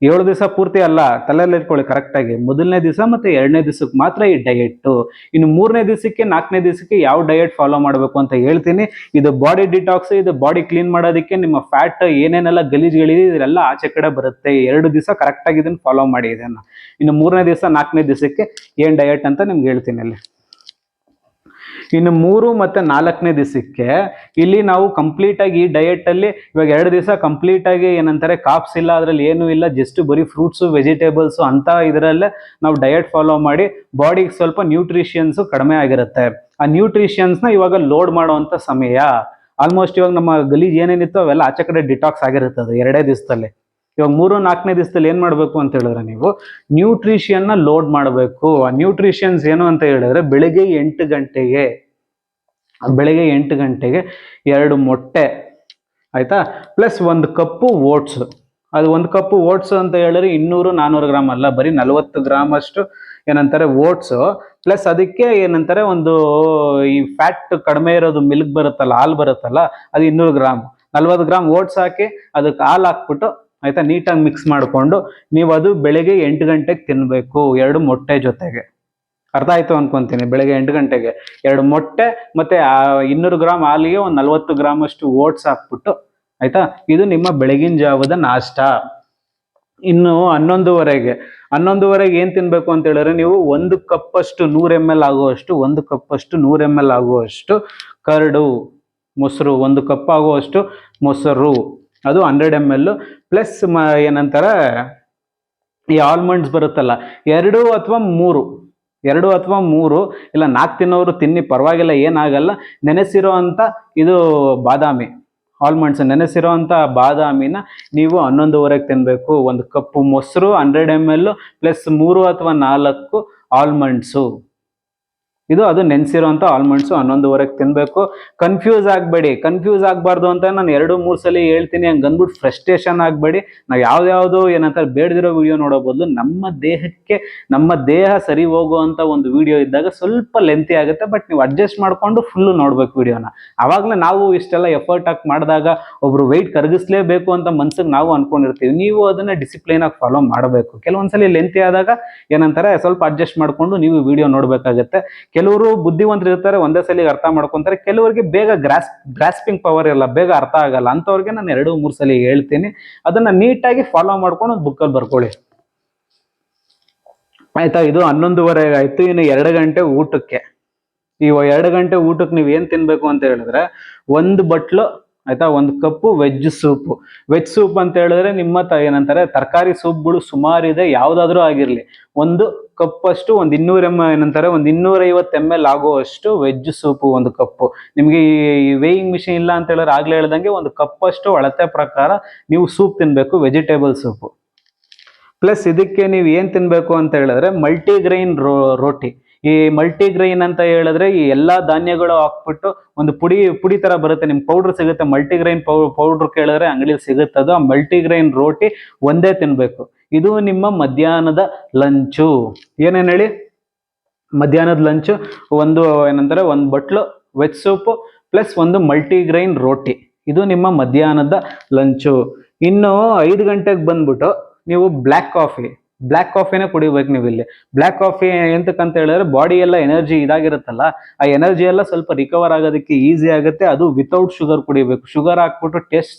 7 ದಿವಸ ಪೂರ್ತಿ ಅಲ್ಲ, ತಲೆಯಲ್ಲಿ ಇಟ್ಕೊಳ್ಳಿ ಕರೆಕ್ಟಾಗಿ. ಮೊದಲನೇ ದಿವಸ ಮತ್ತೆ 2ನೇ ದಿವಸಕ್ಕೆ ಮಾತ್ರ ಈ ಡಯೆಟ್ಟು. ಇನ್ನು 3ನೇ ದಿವಸಕ್ಕೆ 4ನೇ ದಿವಸಕ್ಕೆ ಯಾವ ಡಯೆಟ್ ಫಾಲೋ ಮಾಡಬೇಕು ಅಂತ ಹೇಳ್ತೀನಿ. ಇದು ಬಾಡಿ ಡಿಟಾಕ್ಸ್, ಇದು ಬಾಡಿ ಕ್ಲೀನ್ ಮಾಡೋದಕ್ಕೆ. ನಿಮ್ಮ ಫ್ಯಾಟ್ ಏನೇನೆಲ್ಲ ಗಲೀಜುಗಳಿದೆ ಇದೆಲ್ಲ ಆಚೆ ಕಡೆ ಬರುತ್ತೆ. 2 ದಿವಸ ಕರೆಕ್ಟಾಗಿ ಇದನ್ನು ಫಾಲೋ ಮಾಡಿ ಇದನ್ನು. ಇನ್ನು 3ನೇ ದಿವಸ 4ನೇ ದಿವಸಕ್ಕೆ ಏನು ಡಯೆಟ್ ಅಂತ ನಿಮ್ಗೆ ಹೇಳ್ತೀನಿ ಅಲ್ಲಿ. ಇನ್ನು 3 ಮತ್ತು 4ನೇ ದಿವಸಕ್ಕೆ ಇಲ್ಲಿ ನಾವು ಕಂಪ್ಲೀಟಾಗಿ ಈ ಡಯೆಟಲ್ಲಿ ಇವಾಗ 2 ದಿವಸ ಕಂಪ್ಲೀಟಾಗಿ ಏನಂತಾರೆ ಕಾಪ್ಸ್ ಇಲ್ಲ, ಅದರಲ್ಲಿ ಏನೂ ಇಲ್ಲ, ಜಸ್ಟ್ ಬರೀ ಫ್ರೂಟ್ಸು ವೆಜಿಟೇಬಲ್ಸು ಅಂತ ಇದರಲ್ಲೇ ನಾವು ಡಯೆಟ್ ಫಾಲೋ ಮಾಡಿ ಬಾಡಿಗೆ ಸ್ವಲ್ಪ ನ್ಯೂಟ್ರಿಷನ್ಸು ಕಡಿಮೆ ಆಗಿರುತ್ತೆ. ಆ ನ್ಯೂಟ್ರಿಷನ್ಸ್ನ ಇವಾಗ ಲೋಡ್ ಮಾಡುವಂಥ ಸಮಯ. ಆಲ್ಮೋಸ್ಟ್ ಇವಾಗ ನಮ್ಮ ಗಲೀಜ್ ಏನೇನಿತ್ತು ಅವೆಲ್ಲ ಆಚೆ ಕಡೆ ಡಿಟಾಕ್ಸ್ ಆಗಿರುತ್ತೆ ಅದು 2 ದಿವಸದಲ್ಲಿ. ಇವಾಗ 3, 4ನೇ ದಿವಸದಲ್ಲಿ ಏನು ಮಾಡಬೇಕು ಅಂತ ಹೇಳಿದ್ರೆ ನೀವು ನ್ಯೂಟ್ರಿಷನ್ನ ಲೋಡ್ ಮಾಡಬೇಕು. ಆ ನ್ಯೂಟ್ರಿಷನ್ಸ್ ಏನು ಅಂತ ಹೇಳಿದ್ರೆ ಬೆಳಿಗ್ಗೆ 8 ಗಂಟೆಗೆ 2 ಮೊಟ್ಟೆ ಆಯಿತಾ, ಪ್ಲಸ್ 1 ಕಪ್ಪು ಓಟ್ಸು. ಅದು 1 ಕಪ್ಪು ಓಟ್ಸು ಅಂತ ಹೇಳಿದ್ರೆ 200-400 ಗ್ರಾಮ್ ಅಲ್ಲ, ಬರೀ 40 ಗ್ರಾಮ್ ಅಷ್ಟು ಏನಂತಾರೆ ಓಟ್ಸು. ಪ್ಲಸ್ ಅದಕ್ಕೆ ಏನಂತಾರೆ ಒಂದು ಈ ಫ್ಯಾಟ್ ಕಡಿಮೆ ಇರೋದು ಮಿಲ್ಕ್ ಬರುತ್ತಲ್ಲ, ಹಾಲು ಬರುತ್ತಲ್ಲ, ಅದು 200 ಗ್ರಾಮ್. 40 ಗ್ರಾಮ್ ಓಟ್ಸ್ ಹಾಕಿ ಅದಕ್ಕೆ ಹಾಲು ಹಾಕ್ಬಿಟ್ಟು ಆಯಿತಾ ನೀಟಾಗಿ ಮಿಕ್ಸ್ ಮಾಡಿಕೊಂಡು ನೀವು ಅದು ಬೆಳಗ್ಗೆ 8 ಗಂಟೆಗೆ ತಿನ್ನಬೇಕು 2 ಮೊಟ್ಟೆ ಜೊತೆಗೆ. ಅರ್ಥ ಆಯಿತು ಅನ್ಕೊತೀನಿ. ಬೆಳಗ್ಗೆ 8 ಗಂಟೆಗೆ 2 ಮೊಟ್ಟೆ ಮತ್ತು 200 ಗ್ರಾಮ್ ಹಾಲಿಗೆ ಒಂದು 40 ಗ್ರಾಮ್ ಅಷ್ಟು ಓಟ್ಸ್ ಹಾಕ್ಬಿಟ್ಟು ಆಯಿತಾ, ಇದು ನಿಮ್ಮ ಬೆಳಗಿನ ಜಾವದ ನಾಷ್ಟ. ಇನ್ನು 11:30ಗೆ ಏನು ತಿನ್ನಬೇಕು ಅಂತ ಹೇಳಿದ್ರೆ ನೀವು 1 ಕಪ್ಪಷ್ಟು 100 ml ಆಗುವಷ್ಟು 1 ಕಪ್ಪಷ್ಟು 100 ml ಆಗುವಷ್ಟು ಕರ್ಡು ಮೊಸರು, 1 ಕಪ್ ಆಗುವಷ್ಟು ಮೊಸರು, ಅದು 100 ml. ಪ್ಲಸ್ ಏನಂತಾರೆ ಈ ಆಲ್ಮಂಡ್ಸ್ ಬರುತ್ತಲ್ಲ 2 ಅಥವಾ 3 ಇಲ್ಲ 4 ತಿನ್ನೋರು ತಿನ್ನಿ ಪರವಾಗಿಲ್ಲ, ಏನಾಗಲ್ಲ. ನೆನೆಸಿರೋ ಅಂಥ ಇದು ಬಾದಾಮಿ ಆಲ್ಮಂಡ್ಸ್, ನೆನೆಸಿರೋ ಅಂಥ ಬಾದಾಮಿನ ನೀವು 11:30ಗೆ ತಿನ್ನಬೇಕು. 1 ಕಪ್ಪು ಮೊಸರು 100 ml ಪ್ಲಸ್ 3 ಅಥವಾ 4 ಆಲ್ಮಂಡ್ಸು. ಅದು ನೆನೆಸಿರೋಂಥ ಆಲ್ಮಂಡ್ಸು 11:30ಗೆ ತಿನ್ನಬೇಕು. ಕನ್ಫ್ಯೂಸ್ ಆಗಬಾರ್ದು ಅಂತ ನಾನು 2-3 ಸಲ ಹೇಳ್ತೀನಿ. ಹಂಗೆ ಅಂದ್ಬಿಟ್ಟು ಫ್ರಸ್ಟ್ರೇಷನ್ ಆಗಬೇಡಿ. ನಾವು ಯಾವ್ದಾವುದು ಏನಂತಾರೆ ಬೇಡದಿರೋ ವಿಡಿಯೋ ನೋಡೋ ಬದಲು ನಮ್ಮ ದೇಹ ಸರಿ ಹೋಗುವಂಥ ಒಂದು ವಿಡಿಯೋ ಇದ್ದಾಗ ಸ್ವಲ್ಪ ಲೆಂತಿ ಆಗುತ್ತೆ, ಬಟ್ ನೀವು ಅಡ್ಜಸ್ಟ್ ಮಾಡಿಕೊಂಡು ಫುಲ್ಲು ನೋಡ್ಬೇಕು ವಿಡಿಯೋನ. ಆವಾಗಲೇ ನಾವು ಇಷ್ಟೆಲ್ಲ ಎಫರ್ಟ್ ಹಾಕಿ ಮಾಡಿದಾಗ ಒಬ್ರು ವೆಯ್ಟ್ ಕರಗಿಸ್ಲೇಬೇಕು ಅಂತ ಮನ್ಸಿಗೆ ನಾವು ಅನ್ಕೊಂಡಿರ್ತೀವಿ. ನೀವು ಅದನ್ನು ಡಿಸಿಪ್ಲೈನಾಗಿ ಫಾಲೋ ಮಾಡಬೇಕು. ಕೆಲವೊಂದ್ಸಲಿ ಲೆಂತಿ ಆದಾಗ ಏನಂತಾರೆ ಸ್ವಲ್ಪ ಅಡ್ಜಸ್ಟ್ ಮಾಡಿಕೊಂಡು ನೀವು ವಿಡಿಯೋ ನೋಡಬೇಕಾಗತ್ತೆ. ಕೆಲವರು ಬುದ್ಧಿವಂತರು ಇರ್ತಾರೆ, ಒಂದೇ ಸಲಿಗೆ ಅರ್ಥ ಮಾಡ್ಕೊತಾರೆ. ಕೆಲವರಿಗೆ ಬೇಗ ಗ್ರಾಸ್ಪಿಂಗ್ ಪವರ್ ಇರಲ್ಲ, ಬೇಗ ಅರ್ಥ ಆಗಲ್ಲ. ಅಂಥವ್ರಿಗೆ ನಾನು 2-3 ಸಲ ಹೇಳ್ತೀನಿ. ಅದನ್ನ ನೀಟಾಗಿ ಫಾಲೋ ಮಾಡ್ಕೊಂಡು ಒಂದು ಬುಕ್ಕಲ್ಲಿ ಬರ್ಕೊಳ್ಳಿ ಆಯ್ತಾ. ಇದು 11:30 ಆಯ್ತು. ಇನ್ನು 2 ಗಂಟೆ ಊಟಕ್ಕೆ. ಈ 2 ಗಂಟೆ ಊಟಕ್ಕೆ ನೀವು ಏನು ತಿನ್ಬೇಕು ಅಂತ ಹೇಳಿದ್ರೆ 1 ಬಟ್ಲು ಆಯ್ತಾ, 1 ಕಪ್ಪು ವೆಜ್ ಸೂಪ್ ಅಂತ ಹೇಳಿದ್ರೆ ನಿಮ್ಮ ಏನಂತಾರೆ ತರಕಾರಿ ಸೂಪ್ಗಳು ಸುಮಾರಿದೆ, ಯಾವುದಾದ್ರೂ ಆಗಿರಲಿ. 1 ಕಪ್ಪಷ್ಟು 250 ml ಆಗುವಷ್ಟು ವೆಜ್ ಸೂಪು 1 ಕಪ್ಪು. ನಿಮಗೆ ಈ ವೇಯಿಂಗ್ ಮಿಷಿನ್ ಇಲ್ಲ ಅಂತ ಹೇಳಿದ್ರೆ ಆಗ್ಲೇ ಹೇಳ್ದಂಗೆ 1 ಕಪ್ಪಷ್ಟು ಅಳತೆ ಪ್ರಕಾರ ನೀವು ಸೂಪ್ ತಿನ್ನಬೇಕು, ವೆಜಿಟೇಬಲ್ ಸೂಪು. ಪ್ಲಸ್ ಇದಕ್ಕೆ ನೀವು ಏನು ತಿನ್ನಬೇಕು ಅಂತ ಹೇಳಿದ್ರೆ ಮಲ್ಟಿಗ್ರೈನ್ ರೋಟಿ. ಈ ಮಲ್ಟಿಗ್ರೈನ್ ಅಂತ ಹೇಳಿದ್ರೆ ಈ ಎಲ್ಲ ಧಾನ್ಯಗಳು ಹಾಕ್ಬಿಟ್ಟು ಒಂದು ಪುಡಿ ಥರ ಬರುತ್ತೆ, ನಿಮ್ಗೆ ಪೌಡ್ರ್ ಸಿಗುತ್ತೆ. ಮಲ್ಟಿಗ್ರೈನ್ ಪೌಡ್ರ್ ಕೇಳಿದ್ರೆ ಅಂಗಡಿಯಲ್ಲಿ ಸಿಗುತ್ತದು. ಆ ಮಲ್ಟಿಗ್ರೈನ್ ರೋಟಿ ಒಂದೇ ತಿನ್ನಬೇಕು. ಇದು ನಿಮ್ಮ ಮಧ್ಯಾಹ್ನದ ಲಂಚು. ಏನೇನು ಹೇಳಿ, ಮಧ್ಯಾಹ್ನದ ಲಂಚು ಏನಂತಾರೆ 1 ಬಟ್ಲು ವೆಜ್ ಸೂಪು ಪ್ಲಸ್ 1 ಮಲ್ಟಿಗ್ರೈನ್ ರೋಟಿ. ಇದು ನಿಮ್ಮ ಮಧ್ಯಾಹ್ನದ ಲಂಚು. ಇನ್ನು 5 ಗಂಟೆಗೆ ಬಂದ್ಬಿಟ್ಟು ನೀವು ಬ್ಲ್ಯಾಕ್ ಕಾಫಿ ಬ್ಲ್ಯಾಕ್ ಕಾಫಿನೇ ಕುಡಿಬೇಕು ನೀವು ಇಲ್ಲಿ. ಬ್ಲ್ಯಾಕ್ ಕಾಫಿ ಎಂತಕ್ಕಂತ ಹೇಳಿದ್ರೆ ಬಾಡಿ ಎಲ್ಲ ಎನರ್ಜಿ ಇದಾಗಿರುತ್ತಲ್ಲ, ಆ ಎನರ್ಜಿ ಎಲ್ಲ ಸ್ವಲ್ಪ ರಿಕವರ್ ಆಗೋದಕ್ಕೆ ಈಸಿ ಆಗುತ್ತೆ. ಅದು ವಿತೌಟ್ ಶುಗರ್ ಕುಡಿಬೇಕು. ಶುಗರ್ ಹಾಕ್ಬಿಟ್ಟು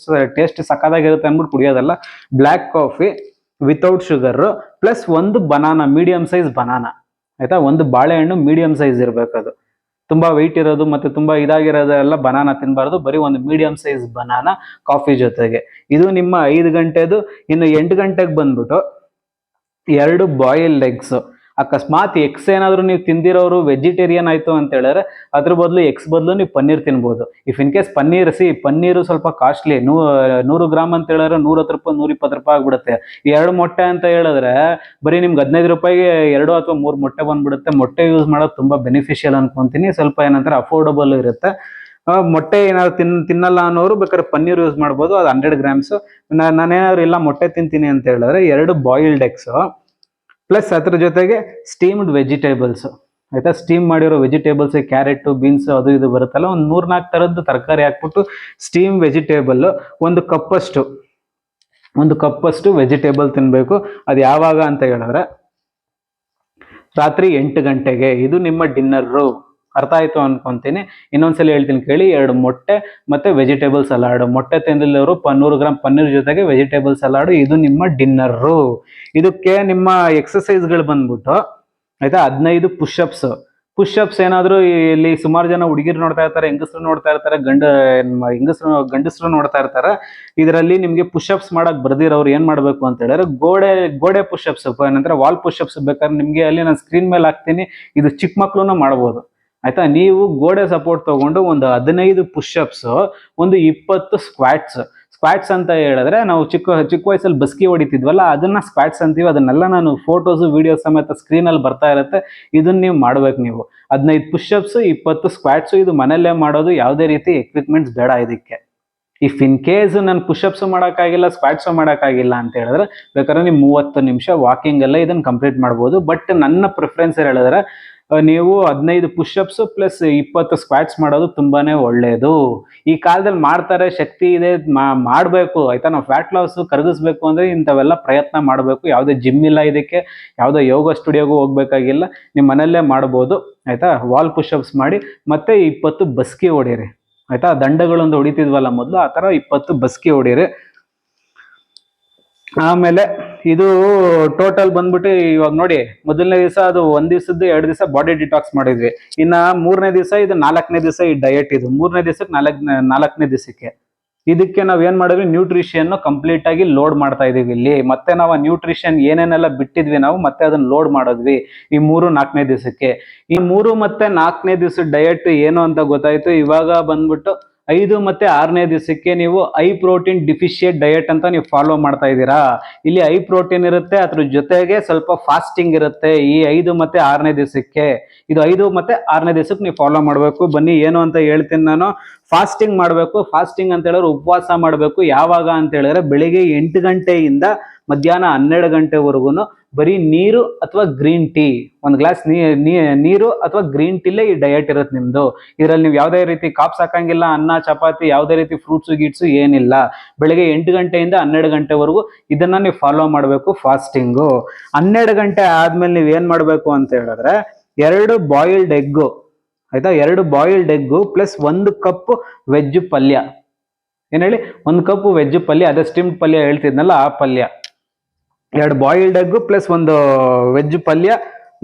ಟೇಸ್ಟ್ ಸಕ್ಕದಾಗಿರುತ್ತೆ ಅಂದ್ಬಿಟ್ಟು ಕುಡಿಯೋದಲ್ಲ. Black coffee without sugar plus ಒಂದು ಬನಾನಾ, ಮೀಡಿಯಂ ಸೈಜ್ ಬನಾನಾ, ಆಯ್ತಾ. ಒಂದು ಬಾಳೆಹಣ್ಣು ಮೀಡಿಯಂ ಸೈಜ್ ಇರಬೇಕು. ಅದು ತುಂಬಾ ವೆಯ್ಟ್ ಇರೋದು ಮತ್ತೆ ತುಂಬಾ ಇದಾಗಿರೋದೆಲ್ಲ ಬನಾನಾ ತಿನ್ಬಾರ್ದು. ಬರೀ ಒಂದು ಮೀಡಿಯಂ ಸೈಜ್ ಬನಾನಾ ಕಾಫಿ ಜೊತೆಗೆ. ಇದು ನಿಮ್ಮ 5 ಗಂಟೆದು. ಇನ್ನು 8 ಗಂಟೆಗೆ ಬಂದ್ಬಿಟ್ಟು 2 ಬಾಯಿಲ್ಡ್ ಎಗ್ಸ್. ಅಕಸ್ಮಾತ್ ಎಗ್ಸ್ ಏನಾದ್ರು ನೀವು ತಿಂದಿರೋರು ವೆಜಿಟೇರಿಯನ್ ಆಯ್ತು ಅಂತ ಹೇಳಿದ್ರೆ ಅದ್ರ ಬದಲು ಎಗ್ಸ್ ಬದಲು ನೀವು ಪನ್ನೀರ್ ತಿನ್ಬೋದು. ಇಫ್ ಇನ್ ಕೇಸ್ ಪನ್ನೀರು ಸ್ವಲ್ಪ ಕಾಸ್ಟ್ಲಿ, 100 ಗ್ರಾಮ್ ಅಂತ ಹೇಳಿದ್ರೆ 110 ರೂಪಾಯಿ 120 ರೂಪಾಯಿ ಆಗ್ಬಿಡುತ್ತೆ. 2 ಮೊಟ್ಟೆ ಅಂತ ಹೇಳಿದ್ರೆ ಬರೀ ನಿಮ್ಗೆ 15 ರೂಪಾಯಿಗೆ 2 ಅಥವಾ 3 ಮೊಟ್ಟೆ ಬಂದ್ಬಿಡುತ್ತೆ. ಮೊಟ್ಟೆ ಯೂಸ್ ಮಾಡೋದು ತುಂಬಾ ಬೆನಿಫಿಷಿಯಲ್ ಅನ್ಕೊಂತೀನಿ. ಸ್ವಲ್ಪ ಏನಂತಾರೆ ಅಫೋರ್ಡಬಲ್ ಇರುತ್ತೆ. ಮೊಟ್ಟೆ ಏನಾದ್ರು ತಿನ್ನಲ್ಲ ಅನ್ನೋರು ಬೇಕಾದ್ರೆ ಪನ್ನೀರ್ ಯೂಸ್ ಮಾಡ್ಬೋದು. ಅದು 100 ಗ್ರಾಮ್ಸ್. ನಾನೇನಾದ್ರು ಇಲ್ಲ ಮೊಟ್ಟೆ ತಿಂತೀನಿ ಅಂತ ಹೇಳಿದ್ರೆ 2 ಬಾಯಿಲ್ಡ್ ಎಗ್ಸ್ ಪ್ಲಸ್ ಅದ್ರ ಜೊತೆಗೆ ಸ್ಟೀಮ್ಡ್ ವೆಜಿಟೇಬಲ್ಸ್, ಆಯ್ತಾ. ಸ್ಟೀಮ್ ಮಾಡಿರೋ ವೆಜಿಟೇಬಲ್ಸ್, ಕ್ಯಾರೆಟ್, ಬೀನ್ಸ್ ಅದು ಇದು ಬರುತ್ತಲ್ಲ, ಒಂದು 3-4 ಥರದ್ದು ತರಕಾರಿ ಹಾಕ್ಬಿಟ್ಟು ಸ್ಟೀಮ್ ವೆಜಿಟೇಬಲ್ ಒಂದು ಕಪ್ಪಷ್ಟು ವೆಜಿಟೇಬಲ್ ತಿನ್ಬೇಕು. ಅದು ಯಾವಾಗ ಅಂತ ಹೇಳಿದ್ರೆ ರಾತ್ರಿ 8 ಗಂಟೆಗೆ. ಇದು ನಿಮ್ಮ ಡಿನ್ನರು. ಅರ್ಥ ಆಯ್ತು ಅನ್ಕೊಂತೀನಿ. ಇನ್ನೊಂದ್ಸಲ ಹೇಳ್ತೀನಿ ಕೇಳಿ. 2 ಮೊಟ್ಟೆ ಮತ್ತೆ ವೆಜಿಟೇಬಲ್ ಸಲಾಡ್. ಮೊಟ್ಟೆ ತಿಂದಿಲ್ಲವರು 100 ಗ್ರಾಮ್ ಪನ್ನೀರ್ ಜೊತೆಗೆ ವೆಜಿಟೇಬಲ್ ಸಲಾಡ್. ಇದು ನಿಮ್ಮ ಡಿನ್ನರು. ಇದಕ್ಕೆ ನಿಮ್ಮ ಎಕ್ಸಸೈಸ್ಗಳು ಬಂದ್ಬಿಟ್ಟು, ಆಯ್ತಾ, 15 ಪುಷಪ್ಸ್ ಏನಾದ್ರು ಇಲ್ಲಿ ಸುಮಾರು ಜನ ಹುಡುಗಿರು ನೋಡ್ತಾ ಇರ್ತಾರೆ, ಹೆಂಗಸರು ನೋಡ್ತಾ ಇರ್ತಾರೆ, ಗಂಡಸರು ನೋಡ್ತಾ ಇರ್ತಾರೆ. ಇದರಲ್ಲಿ ನಿಮ್ಗೆ ಪುಷಪ್ಸ್ ಮಾಡಕ್ ಬರ್ದಿರೋರು ಏನ್ ಮಾಡ್ಬೇಕು ಅಂತ ಹೇಳಿದ್ರೆ ಗೋಡೆ ಪುಷಪ್ಸ್, ಏನಂದ್ರೆ ವಾಲ್ ಪುಷಪ್ಸ್ ಬೇಕಾದ್ರೆ ನಿಮ್ಗೆ ಅಲ್ಲಿ ನಾನು ಸ್ಕ್ರೀನ್ ಮೇಲೆ ಹಾಕ್ತೀನಿ. ಇದು ಚಿಕ್ಕ ಮಕ್ಳುನ ಮಾಡ್ಬೋದು, ಆಯ್ತಾ. ನೀವು ಗೋಡೆ ಸಪೋರ್ಟ್ ತಗೊಂಡು ಒಂದು 15 ಪುಷಪ್ಸ್, ಒಂದು 20 ಸ್ಕ್ವಾಟ್ಸ್ ಅಂತ ಹೇಳಿದ್ರೆ ನಾವು ಚಿಕ್ಕ ವಯಸ್ಸಲ್ಲಿ ಬಸ್ಕಿ ಹೊಡಿತಿದ್ವಲ್ಲ, ಅದನ್ನ ಸ್ಕ್ವಾಟ್ಸ್ ಅಂತೀವಿ. ಅದನ್ನೆಲ್ಲ ನಾನು ಫೋಟೋಸ್ ವಿಡಿಯೋಸ್ ಸಮೇತ ಸ್ಕ್ರೀನಲ್ಲಿ ಬರ್ತಾ ಇರುತ್ತೆ. ಇದನ್ನ ನೀವು ಮಾಡ್ಬೇಕು. ನೀವು 15 ಪುಷಪ್ಸ್ 20 ಸ್ಕ್ವಾಟ್ಸ್. ಇದು ಮನೆಯಲ್ಲೇ ಮಾಡೋದು. ಯಾವುದೇ ರೀತಿ ಎಕ್ವಿಪ್ಮೆಂಟ್ಸ್ ಬೇಡ ಇದಕ್ಕೆ. ಇಫ್ ಇನ್ ಕೇಸ್ ನಾನು ಪುಷಪ್ಸ್ ಮಾಡೋಕ್ಕಾಗಿಲ್ಲ, ಸ್ಕ್ವಾಟ್ಸ್ ಮಾಡೋಕ್ಕಾಗಿಲ್ಲ ಅಂತ ಹೇಳಿದ್ರೆ ಬೇಕಾದ್ರೆ ನೀವು 30 ನಿಮಿಷ ವಾಕಿಂಗ್ ಎಲ್ಲ ಇದನ್ನ ಕಂಪ್ಲೀಟ್ ಮಾಡ್ಬೋದು. ಬಟ್ ನನ್ನ ಪ್ರಿಫರೆನ್ಸ್ ಹೇಳಿದ್ರೆ ನೀವು 15 ಪುಷಪ್ಸ್ ಪ್ಲಸ್ 20 ಸ್ಕ್ವಾಟ್ಸ್ ಮಾಡೋದು ತುಂಬಾನೇ ಒಳ್ಳೆಯದು. ಈ ಕಾಲದಲ್ಲಿ ಮಾಡ್ತಾರೆ, ಶಕ್ತಿ ಇದೆ, ಮಾಡಬೇಕು, ಆಯ್ತಾ. ನಾವು ಫ್ಯಾಟ್ ಲಾಸ್ ಕರಗಿಸ್ಬೇಕು ಅಂದ್ರೆ ಇಂಥವೆಲ್ಲ ಪ್ರಯತ್ನ ಮಾಡಬೇಕು. ಯಾವುದೇ ಜಿಮ್ ಇಲ್ಲ ಇದಕ್ಕೆ, ಯಾವುದೇ ಯೋಗ ಸ್ಟುಡಿಯೋಗೂ ಹೋಗ್ಬೇಕಾಗಿಲ್ಲ, ನಿಮ್ಮ ಮನೆಯಲ್ಲೇ ಮಾಡ್ಬೋದು, ಆಯ್ತಾ. ವಾಲ್ ಪುಷಪ್ಸ್ ಮಾಡಿ ಮತ್ತೆ 20 ಬಸ್ಕಿ ಹೊಡೀರಿ, ಆಯ್ತಾ. ದಂಡಗಳೊಂದು ಹೊಡಿತಿದ್ವಲ್ಲ ಮೊದಲು, ಆ ಥರ 20 ಬಸ್ಕಿ ಹೊಡೀರಿ. ಆಮೇಲೆ ಇದು ಟೋಟಲ್ ಬಂದ್ಬಿಟ್ಟು ಇವಾಗ ನೋಡಿ, ಮೊದಲನೇ ದಿವಸ ಅದು 1 ದಿವಸದ್ದು 2 ದಿವಸ ಬಾಡಿ ಡಿಟಾಕ್ಸ್ ಮಾಡಿದ್ವಿ. ಇನ್ನ 3ನೇ ದಿವಸ ಇದು 4ನೇ ದಿವಸ ಈ ಡಯಟ್. ಇದು 3ನೇ ದಿವಸಕ್ಕೆ 4ನೇ ದಿವಸಕ್ಕೆ ಇದಕ್ಕೆ ನಾವ್ ಏನ್ ಮಾಡಿದ್ವಿ, ನ್ಯೂಟ್ರಿಷನ್ ಕಂಪ್ಲೀಟ್ ಆಗಿ ಲೋಡ್ ಮಾಡ್ತಾ ಇದೀವಿ ಇಲ್ಲಿ. ಮತ್ತೆ ನಾವು ನ್ಯೂಟ್ರಿಷನ್ ಏನೇನೆಲ್ಲ ಬಿಟ್ಟಿದ್ವಿ ನಾವು ಮತ್ತೆ ಅದನ್ನ ಲೋಡ್ ಮಾಡಿದ್ವಿ ಈ 3-4ನೇ ದಿವಸಕ್ಕೆ. ಈ 3 ಮತ್ತೆ 4ನೇ ದಿವಸ ಡಯಟ್ ಏನು ಅಂತ ಗೊತ್ತಾಯ್ತು. ಇವಾಗ ಬಂದ್ಬಿಟ್ಟು 5 ಮತ್ತೆ 6ನೇ ದಿವಸಕ್ಕೆ ನೀವು ಹೈ ಪ್ರೋಟೀನ್ ಡಿಫಿಷಿಯೇಟ್ ಡಯಟ್ ಅಂತ ನೀವು ಫಾಲೋ ಮಾಡ್ತಾ ಇದ್ದೀರಾ. ಇಲ್ಲಿ ಹೈ ಪ್ರೋಟೀನ್ ಇರುತ್ತೆ, ಅದ್ರ ಜೊತೆಗೆ ಸ್ವಲ್ಪ ಫಾಸ್ಟಿಂಗ್ ಇರುತ್ತೆ ಈ 5 ಮತ್ತೆ 6ನೇ ದಿವಸಕ್ಕೆ. ಇದು 5 ಮತ್ತೆ 6ನೇ ದಿವಸಕ್ಕೆ ನೀವು ಫಾಲೋ ಮಾಡಬೇಕು. ಬನ್ನಿ ಏನು ಅಂತ ಹೇಳ್ತೀನಿ ನಾನು. ಫಾಸ್ಟಿಂಗ್ ಮಾಡಬೇಕು. ಫಾಸ್ಟಿಂಗ್ ಅಂತ ಹೇಳಿದ್ರೆ ಉಪವಾಸ ಮಾಡಬೇಕು. ಯಾವಾಗ ಅಂತ ಹೇಳಿದ್ರೆ ಬೆಳಿಗ್ಗೆ 8 ಗಂಟೆಯಿಂದ ಮಧ್ಯಾಹ್ನ 12 ಗಂಟೆವರೆಗೂ ಬರೀ ನೀರು ಅಥವಾ ಗ್ರೀನ್ ಟೀ, 1 ಗ್ಲಾಸ್ ನೀರು ಅಥವಾ ಗ್ರೀನ್ ಟೀಲೇ ಈ ಡಯಟ್ ಇರುತ್ತೆ ನಿಮ್ದು. ಇದರಲ್ಲಿ ನೀವು ಯಾವುದೇ ರೀತಿ ಕಾಪ್ಸ್ ಹಾಕಂಗಿಲ್ಲ, ಅನ್ನ ಚಪಾತಿ, ಯಾವುದೇ ರೀತಿ ಫ್ರೂಟ್ಸು ಗೀಟ್ಸು ಏನಿಲ್ಲ. ಬೆಳಿಗ್ಗೆ 8 ಗಂಟೆಯಿಂದ 12 ಗಂಟೆವರೆಗೂ ಇದನ್ನ ನೀವು ಫಾಲೋ ಮಾಡಬೇಕು ಫಾಸ್ಟಿಂಗು. 12 ಗಂಟೆ ಆದ್ಮೇಲೆ ನೀವು ಏನ್ ಮಾಡಬೇಕು ಅಂತ ಹೇಳಿದ್ರೆ 2 ಬಾಯಿಲ್ಡ್ ಎಗ್ಗು, ಆಯ್ತಾ. 2 boiled egg plus 1 cup veg ಪಲ್ಯ. ಏನ್ ಹೇಳಿ, 1 ಕಪ್ ವೆಜ್ ಪಲ್ಯ, ಅದೇ ಸ್ಟಿಮ್ಡ್ ಪಲ್ಯ ಹೇಳ್ತಿದ್ನಲ್ಲ ಆ ಪಲ್ಯ. 2 ಬಾಯಿಲ್ಡ್ ಎಗ್ ಪ್ಲಸ್ 1 ವೆಜ್ ಪಲ್ಯ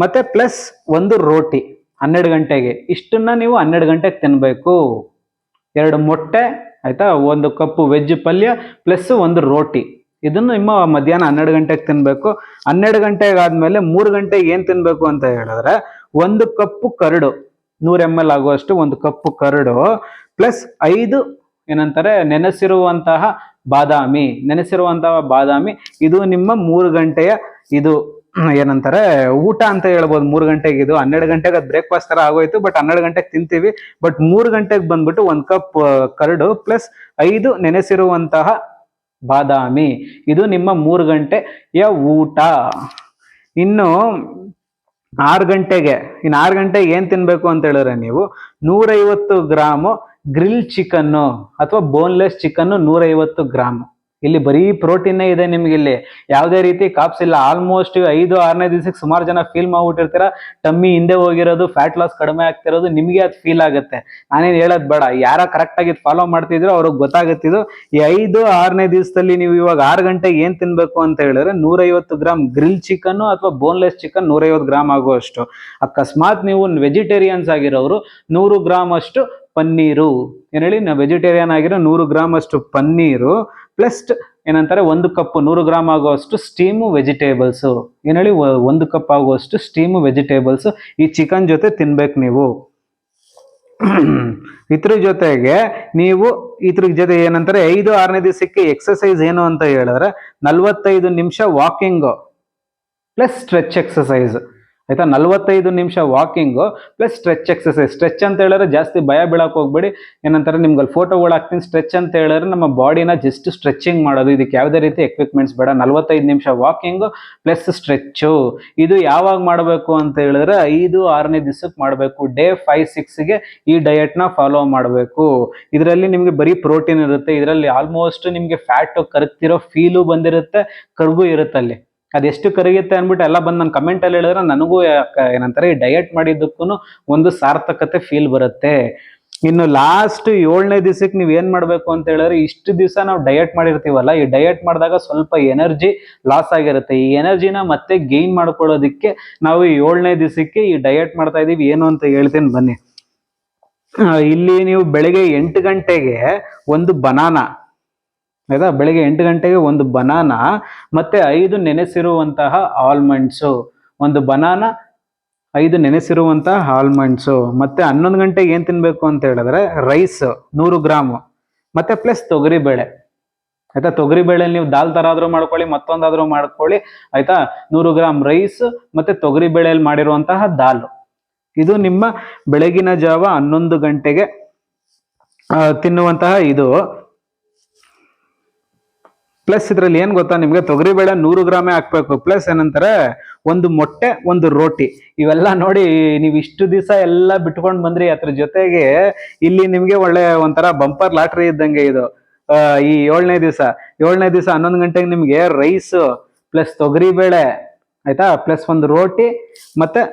ಮತ್ತೆ ಪ್ಲಸ್ 1 ರೋಟಿ 12 ಗಂಟೆಗೆ. ಇಷ್ಟನ್ನ ನೀವು 12 ಗಂಟೆಗೆ ತಿನ್ಬೇಕು. 2 ಮೊಟ್ಟೆ, ಆಯ್ತಾ, 1 ಕಪ್ ವೆಜ್ ಪಲ್ಯ ಪ್ಲಸ್ 1 ರೋಟಿ. ಇದನ್ನು ನಿಮ್ಮ ಮಧ್ಯಾಹ್ನ 12 ಗಂಟೆಗೆ ತಿನ್ಬೇಕು. 12 ಗಂಟೆಗೆ ಆದ್ಮೇಲೆ 3 ಗಂಟೆಗೆ ಏನ್ ತಿನ್ಬೇಕು ಅಂತ ಹೇಳಿದ್ರೆ 1 ಕಪ್ ಕರಡು, 100 ml ಆಗುವಷ್ಟು 1 ಕಪ್ ಕರಡು ಪ್ಲಸ್ 5 ಏನಂತಾರೆ ನೆನೆಸಿರುವಂತಹ ಬಾದಾಮಿ. ಇದು ನಿಮ್ಮ 3 ಗಂಟೆಯ ಇದು ಏನಂತಾರೆ ಊಟ ಅಂತ ಹೇಳ್ಬೋದು. 3 ಗಂಟೆಗೆ ಇದು 12 ಗಂಟೆಗೆ ಅದು ಬ್ರೇಕ್ಫಾಸ್ಟ್ ತರ ಆಗೋಯ್ತು. ಬಟ್ 12 ಗಂಟೆಗೆ ತಿಂತೀವಿ. ಬಟ್ 3 ಗಂಟೆಗೆ ಬಂದ್ಬಿಟ್ಟು 1 ಕಪ್ ಕರಡು ಪ್ಲಸ್ 5 ನೆನೆಸಿರುವಂತಹ ಬಾದಾಮಿ. ಇದು ನಿಮ್ಮ 3 ಗಂಟೆಯ ಊಟ. ಇನ್ನು 6 ಗಂಟೆಗೆ ಏನ್ ತಿನ್ಬೇಕು ಅಂತ ಹೇಳಿದ್ರೆ ನೀವು 150 ಗ್ರಾಮ್ ಗ್ರಿಲ್ ಚಿಕನ್ನು ಅಥವಾ ಬೋನ್ಲೆಸ್ ಚಿಕನ್ನು 150 ಗ್ರಾಮ್, ಇಲ್ಲಿ ಬರೀ ಪ್ರೋಟೀನೇ ಇದೆ ನಿಮ್ಗೆ. ಇಲ್ಲಿ ಯಾವುದೇ ರೀತಿ ಕಾಪ್ಸ್ ಇಲ್ಲ. ಆಲ್ಮೋಸ್ಟ್ 5-6ನೇ ದಿವಸಕ್ಕೆ ಸುಮಾರು ಜನ ಫೀಲ್ ಮಾಡ್ಬಿಟ್ಟಿರ್ತೀರ ಟಮ್ಮಿ ಹಿಂದೆ ಹೋಗಿರೋದು, ಫ್ಯಾಟ್ ಲಾಸ್ ಕಡಿಮೆ ಆಗ್ತಿರೋದು, ನಿಮಗೆ ಅದು ಫೀಲ್ ಆಗುತ್ತೆ. ನಾನೇನು ಹೇಳೋದು ಬೇಡ, ಯಾರ ಕರೆಕ್ಟ್ ಆಗಿ ಫಾಲೋ ಮಾಡ್ತಿದ್ರು ಅವ್ರಿಗೆ ಗೊತ್ತಾಗುತ್ತಿದ್ದು. ಈ 5-6ನೇ ದಿವಸದಲ್ಲಿ ನೀವು ಇವಾಗ 6 ಗಂಟೆಗೆ ಏನ್ ತಿನ್ಬೇಕು ಅಂತ ಹೇಳಿದ್ರೆ 150 ಗ್ರಾಮ್ ಗ್ರಿಲ್ ಚಿಕನ್ ಅಥವಾ ಬೋನ್ಲೆಸ್ ಚಿಕನ್ 150 ಗ್ರಾಮ್ ಆಗುವಷ್ಟು. ಅಕಸ್ಮಾತ್ ನೀವು ವೆಜಿಟೇರಿಯನ್ಸ್ ಆಗಿರೋರು 100 ಗ್ರಾಮ್ ಅಷ್ಟು ಪನ್ನೀರು, ಏನ್ ಹೇಳಿ, ನಾವು ವೆಜಿಟೇರಿಯನ್ ಆಗಿರೋ 100 ಗ್ರಾಮ್ ಅಷ್ಟು ಪನ್ನೀರು ಪ್ಲಸ್ ಏನಂತಾರೆ 1 ಕಪ್ 100 ಗ್ರಾಮ್ ಆಗುವಷ್ಟು ಸ್ಟೀಮ್ ವೆಜಿಟೇಬಲ್ಸ್, ಏನ್ ಹೇಳಿ 1 ಕಪ್ ಆಗುವಷ್ಟು ಸ್ಟೀಮ್ ವೆಜಿಟೇಬಲ್ಸ್ ಈ ಚಿಕನ್ ಜೊತೆ ತಿನ್ಬೇಕು ನೀವು. ಇದ್ರ ಜೊತೆಗೆ ನೀವು ಇದ್ರ ಜೊತೆ ಏನಂತಾರೆ 5-6ನೇ ದಿವಸಕ್ಕೆ ಎಕ್ಸಸೈಸ್ ಏನು ಅಂತ ಹೇಳಿದ್ರೆ 45 ನಿಮಿಷ ವಾಕಿಂಗ್ ಪ್ಲಸ್ ಸ್ಟ್ರೆಚ್ ಎಕ್ಸಸೈಸ್. ಆಯ್ತಾ, 45 ನಿಮಿಷ walking plus stretch exercise. Stretch ಅಂತ ಹೇಳಿದ್ರೆ ಜಾಸ್ತಿ ಭಯ ಬೀಳಕ್ ಹೋಗ್ಬೇಡಿ. ಏನಂತಾರೆ ನಿಮ್ಗೆ ಫೋಟೋಗಳು ಹಾಕ್ತೀನಿ. ಸ್ಟ್ರೆಚ್ ಅಂತ ಹೇಳಿದ್ರೆ ನಮ್ಮ ಬಾಡಿನ ಜಸ್ಟ್ ಸ್ಟ್ರೆಚಿಂಗ್ ಮಾಡೋದು, ಇದಕ್ಕೆ ಯಾವುದೇ ರೀತಿ ಎಕ್ವಿಪ್ಮೆಂಟ್ಸ್ ಬೇಡ. 45 ನಿಮಿಷ ವಾಕಿಂಗು ಪ್ಲಸ್ ಸ್ಟ್ರೆಚ್ಚು. ಇದು ಯಾವಾಗ ಮಾಡಬೇಕು ಅಂತ ಹೇಳಿದ್ರೆ 5-6ನೇ ದಿವಸಕ್ಕೆ ಮಾಡಬೇಕು. ಡೇ 5-6ಗೆ ಈ ಡಯಟ್ನ ಫಾಲೋ ಮಾಡಬೇಕು. ಇದರಲ್ಲಿ ನಿಮಗೆ ಬರೀ ಪ್ರೋಟೀನ್ ಇರುತ್ತೆ. ಇದರಲ್ಲಿ ಆಲ್ಮೋಸ್ಟ್ ನಿಮಗೆ ಫ್ಯಾಟ್ ಕರಗ್ತಿರೋ ಫೀಲು ಬಂದಿರುತ್ತೆ, ಕರ್ಗೂ ಇರುತ್ತೆ. ಅಲ್ಲಿ ಅದೆಷ್ಟು ಕರಗುತ್ತೆ ಅಂದ್ಬಿಟ್ಟು ಎಲ್ಲ ಬಂದು ನನ್ನ ಕಮೆಂಟಲ್ಲಿ ಹೇಳಿದ್ರೆ ನನಗೂ ಏನಂತಾರೆ ಈ ಡಯಟ್ ಮಾಡಿದ್ದಕ್ಕೂ ಒಂದು ಸಾರ್ಥಕತೆ ಫೀಲ್ ಬರುತ್ತೆ. ಇನ್ನು ಲಾಸ್ಟ್ 7ನೇ ದಿವಸಕ್ಕೆ ನೀವು ಏನ್ ಮಾಡ್ಬೇಕು ಅಂತ ಹೇಳಿದ್ರೆ, ಇಷ್ಟು ದಿವಸ ನಾವು ಡಯಟ್ ಮಾಡಿರ್ತೀವಲ್ಲ, ಈ ಡಯಟ್ ಮಾಡಿದಾಗ ಸ್ವಲ್ಪ ಎನರ್ಜಿ ಲಾಸ್ ಆಗಿರುತ್ತೆ. ಈ ಎನರ್ಜಿನ ಮತ್ತೆ ಗೇನ್ ಮಾಡ್ಕೊಳ್ಳೋದಿಕ್ಕೆ ನಾವು 7ನೇ ದಿವಸಕ್ಕೆ ಈ ಡಯಟ್ ಮಾಡ್ತಾ ಇದೀವಿ. ಏನು ಅಂತ ಹೇಳ್ತೀನಿ ಬನ್ನಿ. ಇಲ್ಲಿ ನೀವು ಬೆಳಿಗ್ಗೆ 8 ಗಂಟೆಗೆ ಒಂದು ಬನಾನಾ, ಆಯ್ತಾ, ಬೆಳಿಗ್ಗೆ 8 ಗಂಟೆಗೆ ಒಂದು ಬನಾನಾ ಮತ್ತೆ 5 ನೆನೆಸಿರುವಂತಹ ಆಲ್ಮಂಡ್ಸು, ಒಂದು ಬನಾನಾ 5 ನೆನೆಸಿರುವಂತಹ ಆಲ್ಮಂಡ್ಸು. ಮತ್ತೆ 11 ಗಂಟೆಗೆ ಏನ್ ತಿನ್ಬೇಕು ಅಂತ ಹೇಳಿದ್ರೆ ರೈಸ್ 100 ಗ್ರಾಮ್ ಮತ್ತೆ ಪ್ಲಸ್ ತೊಗರಿ ಬೇಳೆ. ಆಯ್ತಾ, ತೊಗರಿ ಬೇಳೆ ನೀವು ದಾಲ್ ತರ ಆದ್ರೂ ಮಾಡ್ಕೊಳ್ಳಿ, ಮತ್ತೊಂದಾದ್ರೂ ಮಾಡ್ಕೊಳ್ಳಿ. ಆಯ್ತಾ, 100 ಗ್ರಾಮ್ ರೈಸ್ ಮತ್ತೆ ತೊಗರಿ ಬೇಳೆಯಲ್ಲಿ ಮಾಡಿರುವಂತಹ ದಾಲ್. ಇದು ನಿಮ್ಮ ಬೆಳಗಿನ ಜಾವ 11 ಗಂಟೆಗೆ ತಿನ್ನುವಂತಹ ಇದು. ಪ್ಲಸ್ ಇದ್ರಲ್ಲಿ ಏನ್ ಗೊತ್ತಾ, ನಿಮ್ಗೆ ತೊಗರಿ ಬೇಳೆ 100 ಗ್ರಾಮೇ ಹಾಕ್ಬೇಕು. ಪ್ಲಸ್ ಏನಂತಾರೆ ಒಂದು ಮೊಟ್ಟೆ, ಒಂದು ರೋಟಿ. ಇವೆಲ್ಲ ನೋಡಿ ನೀವು ಇಷ್ಟು ದಿವಸ ಎಲ್ಲ ಬಿಟ್ಕೊಂಡು ಬಂದ್ರಿ. ಅದ್ರ ಜೊತೆಗೆ ಇಲ್ಲಿ ನಿಮ್ಗೆ ಒಳ್ಳೆ ಒಂಥರ ಬಂಪರ್ ಲಾಟ್ರಿ ಇದ್ದಂಗೆ ಇದು. ಈ 7ನೇ ದಿವಸ 11 ಗಂಟೆಗೆ ನಿಮ್ಗೆ ರೈಸ್ ಪ್ಲಸ್ ತೊಗರಿ ಬೇಳೆ, ಆಯ್ತಾ, ಪ್ಲಸ್ ಒಂದು ರೋಟಿ ಮತ್ತೆ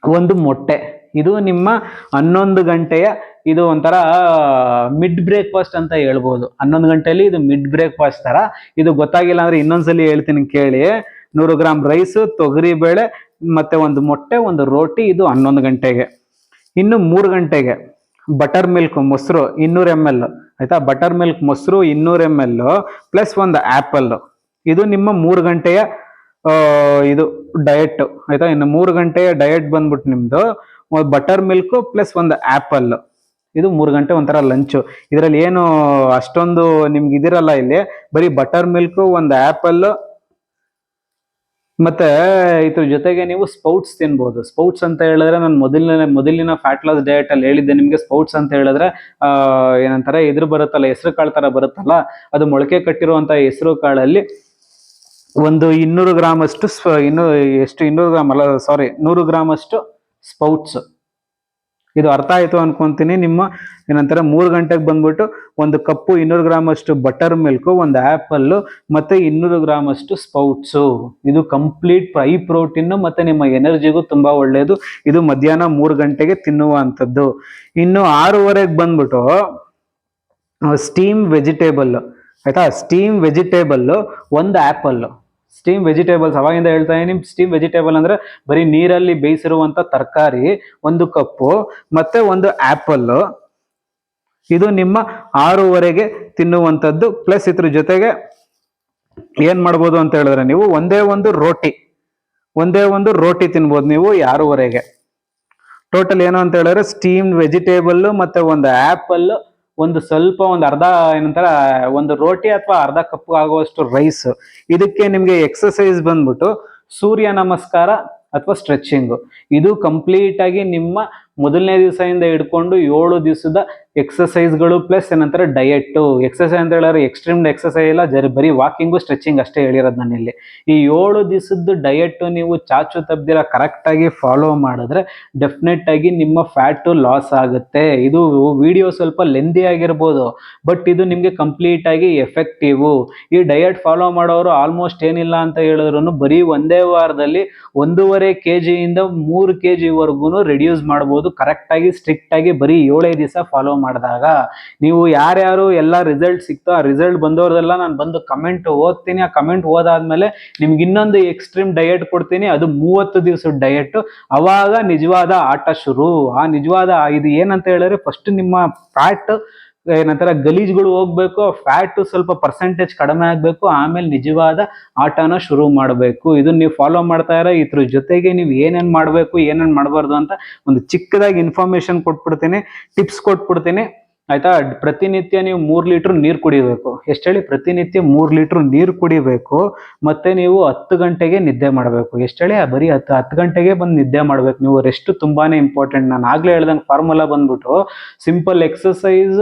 ಒಂದು ಮೊಟ್ಟೆ. ಇದು ನಿಮ್ಮ 11 ಗಂಟೆಯ ಇದು ಒಂಥರ ಮಿಡ್ ಬ್ರೇಕ್ಫಾಸ್ಟ್ ಅಂತ ಹೇಳ್ಬೋದು. 11 ಗಂಟೆಯಲ್ಲಿ ಇದು ಮಿಡ್ ಬ್ರೇಕ್ಫಾಸ್ಟ್ ತರ. ಇದು ಗೊತ್ತಾಗಿಲ್ಲ ಅಂದ್ರೆ ಇನ್ನೊಂದ್ಸಲಿ ಹೇಳ್ತೀನಿ ಕೇಳಿ. 100 ಗ್ರಾಮ್ ರೈಸ್, ತೊಗರಿ ಬೇಳೆ ಮತ್ತೆ ಒಂದು ಮೊಟ್ಟೆ, ಒಂದು ರೋಟಿ. ಇದು 11 ಗಂಟೆಗೆ. ಇನ್ನು 3 ಗಂಟೆಗೆ ಬಟರ್ ಮಿಲ್ಕ್ ಮೊಸರು 200 ml, ಆಯ್ತಾ, ಬಟರ್ ಮಿಲ್ಕ್ ಮೊಸರು 200 ml ಪ್ಲಸ್ ಒಂದು ಆಪಲ್. ಇದು ನಿಮ್ಮ 3 ಗಂಟೆಯ ಇದು ಡಯಟ್. ಆಯ್ತಾ, ಇನ್ನು 3 ಗಂಟೆಯ ಡಯಟ್ ಬಂದ್ಬಿಟ್ಟು ನಿಮ್ದು ಬಟರ್ ಮಿಲ್ಕ್ ಪ್ಲಸ್ ಒಂದು ಆಪಲ್. ಇದು 3 ಗಂಟೆ ಒಂಥರ ಲಂಚು. ಇದರಲ್ಲಿ ಏನು ಅಷ್ಟೊಂದು ನಿಮ್ಗೆ ಇದಿರಲ್ಲ. ಇಲ್ಲಿ ಬರೀ ಬಟರ್ ಮಿಲ್ಕ್, ಒಂದು ಆಪಲ್ ಮತ್ತೆ ಇದ್ರ ಜೊತೆಗೆ ನೀವು ಸ್ಪೌಟ್ಸ್ ತಿನ್ಬೋದು. ಸ್ಪೌಟ್ಸ್ ಅಂತ ಹೇಳಿದ್ರೆ ನಾನು ಮೊದಲಿನ ಫ್ಯಾಟ್ ಲಾಸ್ ಡಯಟ್ ಅಲ್ಲಿ ಹೇಳಿದ್ದೆ ನಿಮ್ಗೆ. ಸ್ಪೌಟ್ಸ್ ಅಂತ ಹೇಳಿದ್ರೆ ಏನಂತಾರೆ ಇದ್ರ ಬರುತ್ತಲ್ಲ, ಹೆಸರು ಕಾಳು ತರ ಬರುತ್ತಲ್ಲ, ಅದು ಮೊಳಕೆ ಕಟ್ಟಿರುವಂತ ಹೆಸರು ಕಾಳಲ್ಲಿ ಒಂದು 200 ಗ್ರಾಮ್ ಅಷ್ಟು 200 ಗ್ರಾಮ್ ಅಲ್ಲ, ಸಾರಿ 100 ಗ್ರಾಮ್ ಅಷ್ಟು ಸ್ಪೌಟ್ಸ್. ಇದು ಅರ್ಥ ಆಯ್ತು ಅನ್ಕೊಂತೀನಿ. ನಿಮ್ಮ ಏನಂತಾರೆ 3 ಗಂಟೆಗೆ ಬಂದ್ಬಿಟ್ಟು ಒಂದು ಕಪ್ಪು 200 ಗ್ರಾಮ್ ಅಷ್ಟು ಬಟರ್ ಮಿಲ್ಕ್, ಒಂದು ಆಪಲ್ ಮತ್ತೆ 200 ಗ್ರಾಮ್ ಅಷ್ಟು ಸ್ಪೌಟ್ಸು. ಇದು ಕಂಪ್ಲೀಟ್ ಹೈ ಪ್ರೋಟೀನ್ ಮತ್ತೆ ನಿಮ್ಮ ಎನರ್ಜಿಗೂ ತುಂಬಾ ಒಳ್ಳೆಯದು. ಇದು ಮಧ್ಯಾಹ್ನ 3 ಗಂಟೆಗೆ ತಿನ್ನುವಂಥದ್ದು. ಇನ್ನು 6:30ಗೆ ಬಂದ್ಬಿಟ್ಟು ಸ್ಟೀಮ್ ವೆಜಿಟೇಬಲ್, ಆಯ್ತಾ, ಸ್ಟೀಮ್ ವೆಜಿಟೇಬಲ್, ಒಂದು ಆಪಲ್. ಸ್ಟೀಮ್ ವೆಜಿಟೇಬಲ್ಸ್ ಅವಾಗಿಂದ ಹೇಳ್ತಾ ಇದೀನಿ. ಸ್ಟೀಮ್ ವೆಜಿಟೇಬಲ್ ಅಂದ್ರೆ ಬರೀ ನೀರಲ್ಲಿ ಬೇಯಿಸಿರುವಂತ ತರಕಾರಿ 1 ಕಪ್ಪು ಮತ್ತೆ ಒಂದು ಆಪಲ್. ಇದು ನಿಮ್ಮ 6:30ಗೆ ತಿನ್ನುವಂಥದ್ದು. ಪ್ಲಸ್ ಇದ್ರ ಜೊತೆಗೆ ಏನ್ ಮಾಡ್ಬೋದು ಅಂತ ಹೇಳಿದ್ರೆ ನೀವು ಒಂದೇ ಒಂದು ರೋಟಿ ತಿನ್ಬೋದು ನೀವು 6:30ಗೆ. ಟೋಟಲ್ ಏನು ಅಂತ ಹೇಳಿದ್ರೆ ಸ್ಟೀಮ್ ವೆಜಿಟೇಬಲ್ ಮತ್ತೆ ಒಂದು ಆಪಲ್, ಒಂದು ಸ್ವಲ್ಪ ಒಂದು ಅರ್ಧ ಏನಂತಾರ ಒಂದು ರೋಟಿ ಅಥವಾ ಅರ್ಧ ಕಪ್ ಆಗುವಷ್ಟು ರೈಸ್. ಇದಕ್ಕೆ ನಿಮ್ಗೆ ಎಕ್ಸಸೈಸ್ ಬಂದ್ಬಿಟ್ಟು ಸೂರ್ಯ ನಮಸ್ಕಾರ ಅಥವಾ ಸ್ಟ್ರೆಚಿಂಗ್. ಇದು ಕಂಪ್ಲೀಟ್ ಆಗಿ ನಿಮ್ಮ ಮೊದಲನೇ ದಿವಸದಿಂದ ಹಿಡ್ಕೊಂಡು 7 ದಿವಸದ ಎಕ್ಸಸೈಸ್ಗಳು ಪ್ಲಸ್ ಏನಂತಾರೆ ಡಯೆಟ್ಟು. ಎಕ್ಸಸೈಸ್ ಅಂತ ಹೇಳಿದ್ರೆ ಎಕ್ಸ್ಟ್ರೀಮ್ ಎಕ್ಸಸೈಸ್ ಇಲ್ಲ, ಬರೀ ವಾಕಿಂಗು ಸ್ಟ್ರೆಚಿಂಗ್ ಅಷ್ಟೇ ಹೇಳಿರೋದು ನಾನು ಇಲ್ಲಿ. ಈ 7 ದಿವಸದ ಡಯೆಟ್ಟು ನೀವು ಚಾಚು ತಪ್ಪದಿರ ಕರೆಕ್ಟಾಗಿ ಫಾಲೋ ಮಾಡಿದ್ರೆ ಡೆಫಿನೆಟ್ ಆಗಿ ನಿಮ್ಮ ಫ್ಯಾಟು ಲಾಸ್ ಆಗುತ್ತೆ. ಇದು ವಿಡಿಯೋ ಸ್ವಲ್ಪ ಲೆಂದಿ ಆಗಿರ್ಬೋದು, ಬಟ್ ಇದು ನಿಮಗೆ ಕಂಪ್ಲೀಟ್ ಆಗಿ ಎಫೆಕ್ಟಿವ್. ಈ ಡಯಟ್ ಫಾಲೋ ಮಾಡೋರು ಆಲ್ಮೋಸ್ಟ್ ಏನಿಲ್ಲ ಅಂತ ಹೇಳಿದ್ರು ಬರೀ ಒಂದೇ ವಾರದಲ್ಲಿ 1.5 kg ಇಂದ 3 kg ವರೆಗೂ ರೆಡ್ಯೂಸ್ ಮಾಡ್ಬೋದು ಕರೆಕ್ಟಾಗಿ ಸ್ಟ್ರಿಕ್ಟಾಗಿ ಬರೀ 7 ದಿವಸ ಫಾಲೋ ಮಾಡಿದಾಗ. ನೀವು ಯಾರ್ಯಾರು ಎಲ್ಲ ರಿಸಲ್ಟ್ ಸಿಕ್ತೋ ಆ ರಿಸಲ್ಟ್ ಬಂದವ್ರದೆಲ್ಲ ನಾನು ಬಂದು ಕಮೆಂಟ್ ಓದ್ತೀನಿ. ಆ ಕಮೆಂಟ್ ಓದಾದ್ಮೇಲೆ ನಿಮ್ಗೆ ಇನ್ನೊಂದು ಎಕ್ಸ್ಟ್ರೀಮ್ ಡಯಟ್ ಕೊಡ್ತೀನಿ, ಅದು 30 ದಿವಸದ ಡಯಟ್. ಅವಾಗ ನಿಜವಾದ ಆಟ ಶುರು. ಆ ನಿಜವಾದ ಇದು ಏನಂತ ಹೇಳಿದ್ರೆ ಫಸ್ಟ್ ನಿಮ್ಮ ಫ್ಯಾಟ್ ಏನಂತಾರೆ ಗಲೀಜ್ಗಳು ಹೋಗ್ಬೇಕು, ಫ್ಯಾಟ್ ಸ್ವಲ್ಪ ಪರ್ಸೆಂಟೇಜ್ ಕಡಿಮೆ ಆಗಬೇಕು, ಆಮೇಲೆ ನಿಜವಾದ ಆಟನ ಶುರು ಮಾಡಬೇಕು. ಇದನ್ನ ನೀವು ಫಾಲೋ ಮಾಡ್ತಾ ಇರೋ ಇದ್ರ ಜೊತೆಗೆ ನೀವು ಏನೇನು ಮಾಡಬೇಕು ಏನೇನು ಮಾಡಬಾರ್ದು ಅಂತ ಒಂದು ಚಿಕ್ಕದಾಗಿ ಇನ್ಫಾರ್ಮೇಶನ್ ಕೊಟ್ಬಿಡ್ತೀನಿ, ಟಿಪ್ಸ್ ಕೊಟ್ಬಿಡ್ತೀನಿ ಆಯ್ತಾ. ಪ್ರತಿನಿತ್ಯ ನೀವು 3 ಲೀಟ್ರ್ ನೀರು ಕುಡಿಬೇಕು. ಎಷ್ಟು ಹೇಳಿ? ಪ್ರತಿನಿತ್ಯ 3 ಲೀಟ್ರ್ ನೀರು ಕುಡಿಬೇಕು. ಮತ್ತೆ ನೀವು 10 ಗಂಟೆಗೆ ನಿದ್ದೆ ಮಾಡಬೇಕು. ಎಷ್ಟು ಹೇಳಿ? ಬರೀ 10 ಗಂಟೆಗೆ ಬಂದು ನಿದ್ದೆ ಮಾಡಬೇಕು. ನೀವು ರೆಸ್ಟ್ ತುಂಬಾನೇ ಇಂಪಾರ್ಟೆಂಟ್. ನಾನು ಆಗ್ಲೇ ಹೇಳ್ದಂಗೆ ಫಾರ್ಮುಲಾ ಬಂದ್ಬಿಟ್ಟು ಸಿಂಪಲ್ ಎಕ್ಸಸೈಸ್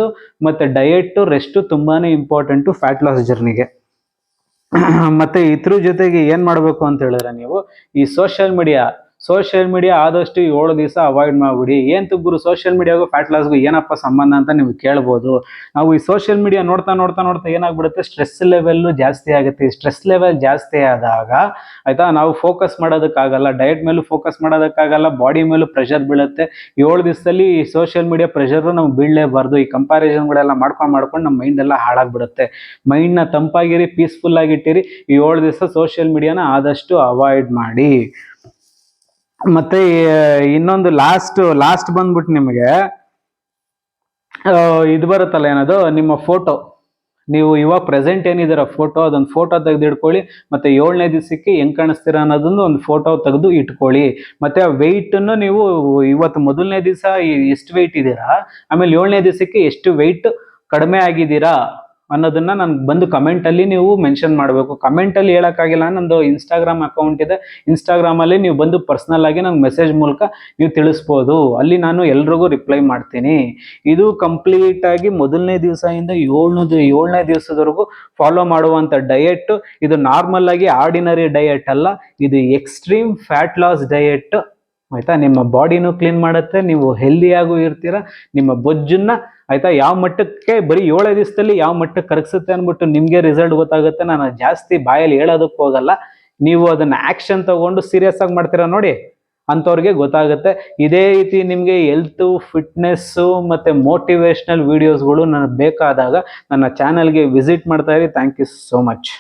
ಮತ್ತೆ ಡಯಟ್, ರೆಸ್ಟ್ ತುಂಬಾನೇ ಇಂಪಾರ್ಟೆಂಟು ಫ್ಯಾಟ್ ಲಾಸ್ ಜರ್ನಿಗೆ. ಮತ್ತೆ ಇದ್ರ ಜೊತೆಗೆ ಏನ್ ಮಾಡಬೇಕು ಅಂತ ಹೇಳಿದ್ರೆ ನೀವು ಈ ಸೋಷಿಯಲ್ ಮೀಡಿಯಾ ಆದಷ್ಟು 7 ದಿವಸ ಅವಾಯ್ಡ್ ಮಾಡ್ಬಿಡಿ. ಏನ್ ಗುರು ಸೋಷಿಯಲ್ ಮೀಡಿಯಾಗೂ ಫ್ಯಾಟ್ ಲಾಸ್ಗೂ ಏನಪ್ಪ ಸಂಬಂಧ ಅಂತ ನೀವು ಕೇಳ್ಬೋದು. ನಾವು ಈ ಸೋಷಿಯಲ್ ಮೀಡಿಯಾ ನೋಡ್ತಾ ಏನಾಗ್ಬಿಡುತ್ತೆ, ಸ್ಟ್ರೆಸ್ ಲೆವೆಲ್ ಜಾಸ್ತಿ ಆಗುತ್ತೆ. ಸ್ಟ್ರೆಸ್ ಲೆವೆಲ್ ಜಾಸ್ತಿ ಆದಾಗ ಆಯ್ತಾ ನಾವು ಫೋಕಸ್ ಮಾಡೋದಕ್ಕಾಗಲ್ಲ, ಡಯಟ್ ಮೇಲೂ ಫೋಕಸ್ ಮಾಡೋದಕ್ಕಾಗಲ್ಲ, ಬಾಡಿ ಮೇಲೂ ಪ್ರೆಷರ್ ಬೀಳುತ್ತೆ. 7 ದಿವಸದಲ್ಲಿ ಈ ಸೋಷಿಯಲ್ ಮೀಡಿಯಾ ಪ್ರೆಷರ್ ನಾವು ಬೀಳಲೇಬಾರ್ದು. ಈ ಕಂಪ್ಯಾರಿಸನ್ಗಳೆಲ್ಲ ಮಾಡ್ಕೊಂಡು ನಮ್ಮ ಮೈಂಡ್ ಎಲ್ಲ ಹಾಳಾಗ್ಬಿಡುತ್ತೆ. ಮೈಂಡ್ನ ತಂಪಾಗಿರಿ, ಪೀಸ್ಫುಲ್ ಆಗಿಟ್ಟಿರಿ. ಈ 7 ದಿವಸ ಸೋಷಿಯಲ್ ಮೀಡಿಯಾನ ಆದಷ್ಟು ಅವಾಯ್ಡ್ ಮಾಡಿ. ಮತ್ತೆ ಇನ್ನೊಂದು ಲಾಸ್ಟ್ ಬಂದ್ಬಿಟ್ಟು ನಿಮಗೆ ಇದು ಬರುತ್ತಲ್ಲ, ಏನದು ನಿಮ್ಮ ಫೋಟೋ. ನೀವು ಇವಾಗ ಪ್ರೆಸೆಂಟ್ ಏನಿದ್ದೀರ ಫೋಟೋ, ಅದೊಂದು ಫೋಟೋ ತೆಗೆದು ಇಟ್ಕೊಳ್ಳಿ. ಮತ್ತೆ 7ನೇ ದಿವಸಕ್ಕೆ ಹೆಂಗ್ ಕಾಣಿಸ್ತೀರ ಅನ್ನೋದನ್ನು ಒಂದು ಫೋಟೋ ತೆಗೆದು ಇಟ್ಕೊಳ್ಳಿ. ಮತ್ತೆ ಆ ವೆಯ್ಟನ್ನು ನೀವು ಇವತ್ತು ಮೊದಲನೇ ದಿವಸ ಎಷ್ಟು ವೆಯ್ಟ್ ಇದ್ದೀರಾ, ಆಮೇಲೆ 7ನೇ ದಿವಸಕ್ಕೆ ಎಷ್ಟು ವೆಯ್ಟ್ ಕಡಿಮೆ ಆಗಿದ್ದೀರಾ ಅನ್ನೋದನ್ನ ನನ್ಗೆ ಬಂದು ಕಮೆಂಟಲ್ಲಿ ನೀವು ಮೆನ್ಷನ್ ಮಾಡಬೇಕು. ಕಮೆಂಟಲ್ಲಿ ಹೇಳೋಕ್ಕಾಗಿಲ್ಲ, ನಂದು ಇನ್ಸ್ಟಾಗ್ರಾಮ್ ಅಕೌಂಟ್ ಇದೆ, ಇನ್ಸ್ಟಾಗ್ರಾಮಲ್ಲಿ ನೀವು ಬಂದು ಪರ್ಸ್ನಲ್ ಆಗಿ ನಂಗೆ ಮೆಸೇಜ್ ಮೂಲಕ ನೀವು ತಿಳಿಸ್ಬೋದು. ಅಲ್ಲಿ ನಾನು ಎಲ್ರಿಗೂ ರಿಪ್ಲೈ ಮಾಡ್ತೀನಿ. ಇದು ಕಂಪ್ಲೀಟ್ ಆಗಿ ಮೊದಲನೇ ದಿವಸದಿಂದ 7ನೇ ದಿವಸದವರೆಗೂ ಫಾಲೋ ಮಾಡುವಂಥ ಡಯಟ್. ಇದು ನಾರ್ಮಲ್ ಆಗಿ ಆರ್ಡಿನರಿ ಡಯಟ್ ಅಲ್ಲ, ಇದು ಎಕ್ಸ್ಟ್ರೀಮ್ ಫ್ಯಾಟ್ ಲಾಸ್ ಡಯಟ್ ಆಯ್ತಾ. ನಿಮ್ಮ ಬಾಡಿನೂ ಕ್ಲೀನ್ ಮಾಡುತ್ತೆ, ನೀವು ಹೆಲ್ದಿಯಾಗೂ ಇರ್ತೀರ. ನಿಮ್ಮ ಬೊಜ್ಜನ್ನ ಆಯ್ತಾ ಯಾವ ಮಟ್ಟಕ್ಕೆ ಬರೀ 7 ದಿವಸದಲ್ಲಿ ಯಾವ ಮಟ್ಟಕ್ಕೆ ಕರಗಿಸುತ್ತೆ ಅಂದ್ಬಿಟ್ಟು ನಿಮಗೆ ರಿಸಲ್ಟ್ ಗೊತ್ತಾಗುತ್ತೆ. ನಾನು ಜಾಸ್ತಿ ಬಾಯಲ್ಲಿ ಹೇಳೋದಕ್ಕೆ ಹೋಗಲ್ಲ. ನೀವು ಅದನ್ನ ಆಕ್ಷನ್ ತಗೊಂಡು ಸೀರಿಯಸ್ ಆಗಿ ಮಾಡ್ತೀರಾ ನೋಡಿ, ಅಂಥವ್ರಿಗೆ ಗೊತ್ತಾಗುತ್ತೆ. ಇದೇ ರೀತಿ ನಿಮಗೆ ಹೆಲ್ತು, ಫಿಟ್ನೆಸ್ಸು ಮತ್ತು ಮೋಟಿವೇಶ್ನಲ್ ವೀಡಿಯೋಸ್ಗಳು ನನಗೆ ಬೇಕಾದಾಗ ನನ್ನ ಚಾನಲ್ಗೆ ವಿಸಿಟ್ ಮಾಡ್ತಾ ಇರಿ. Thank you so much.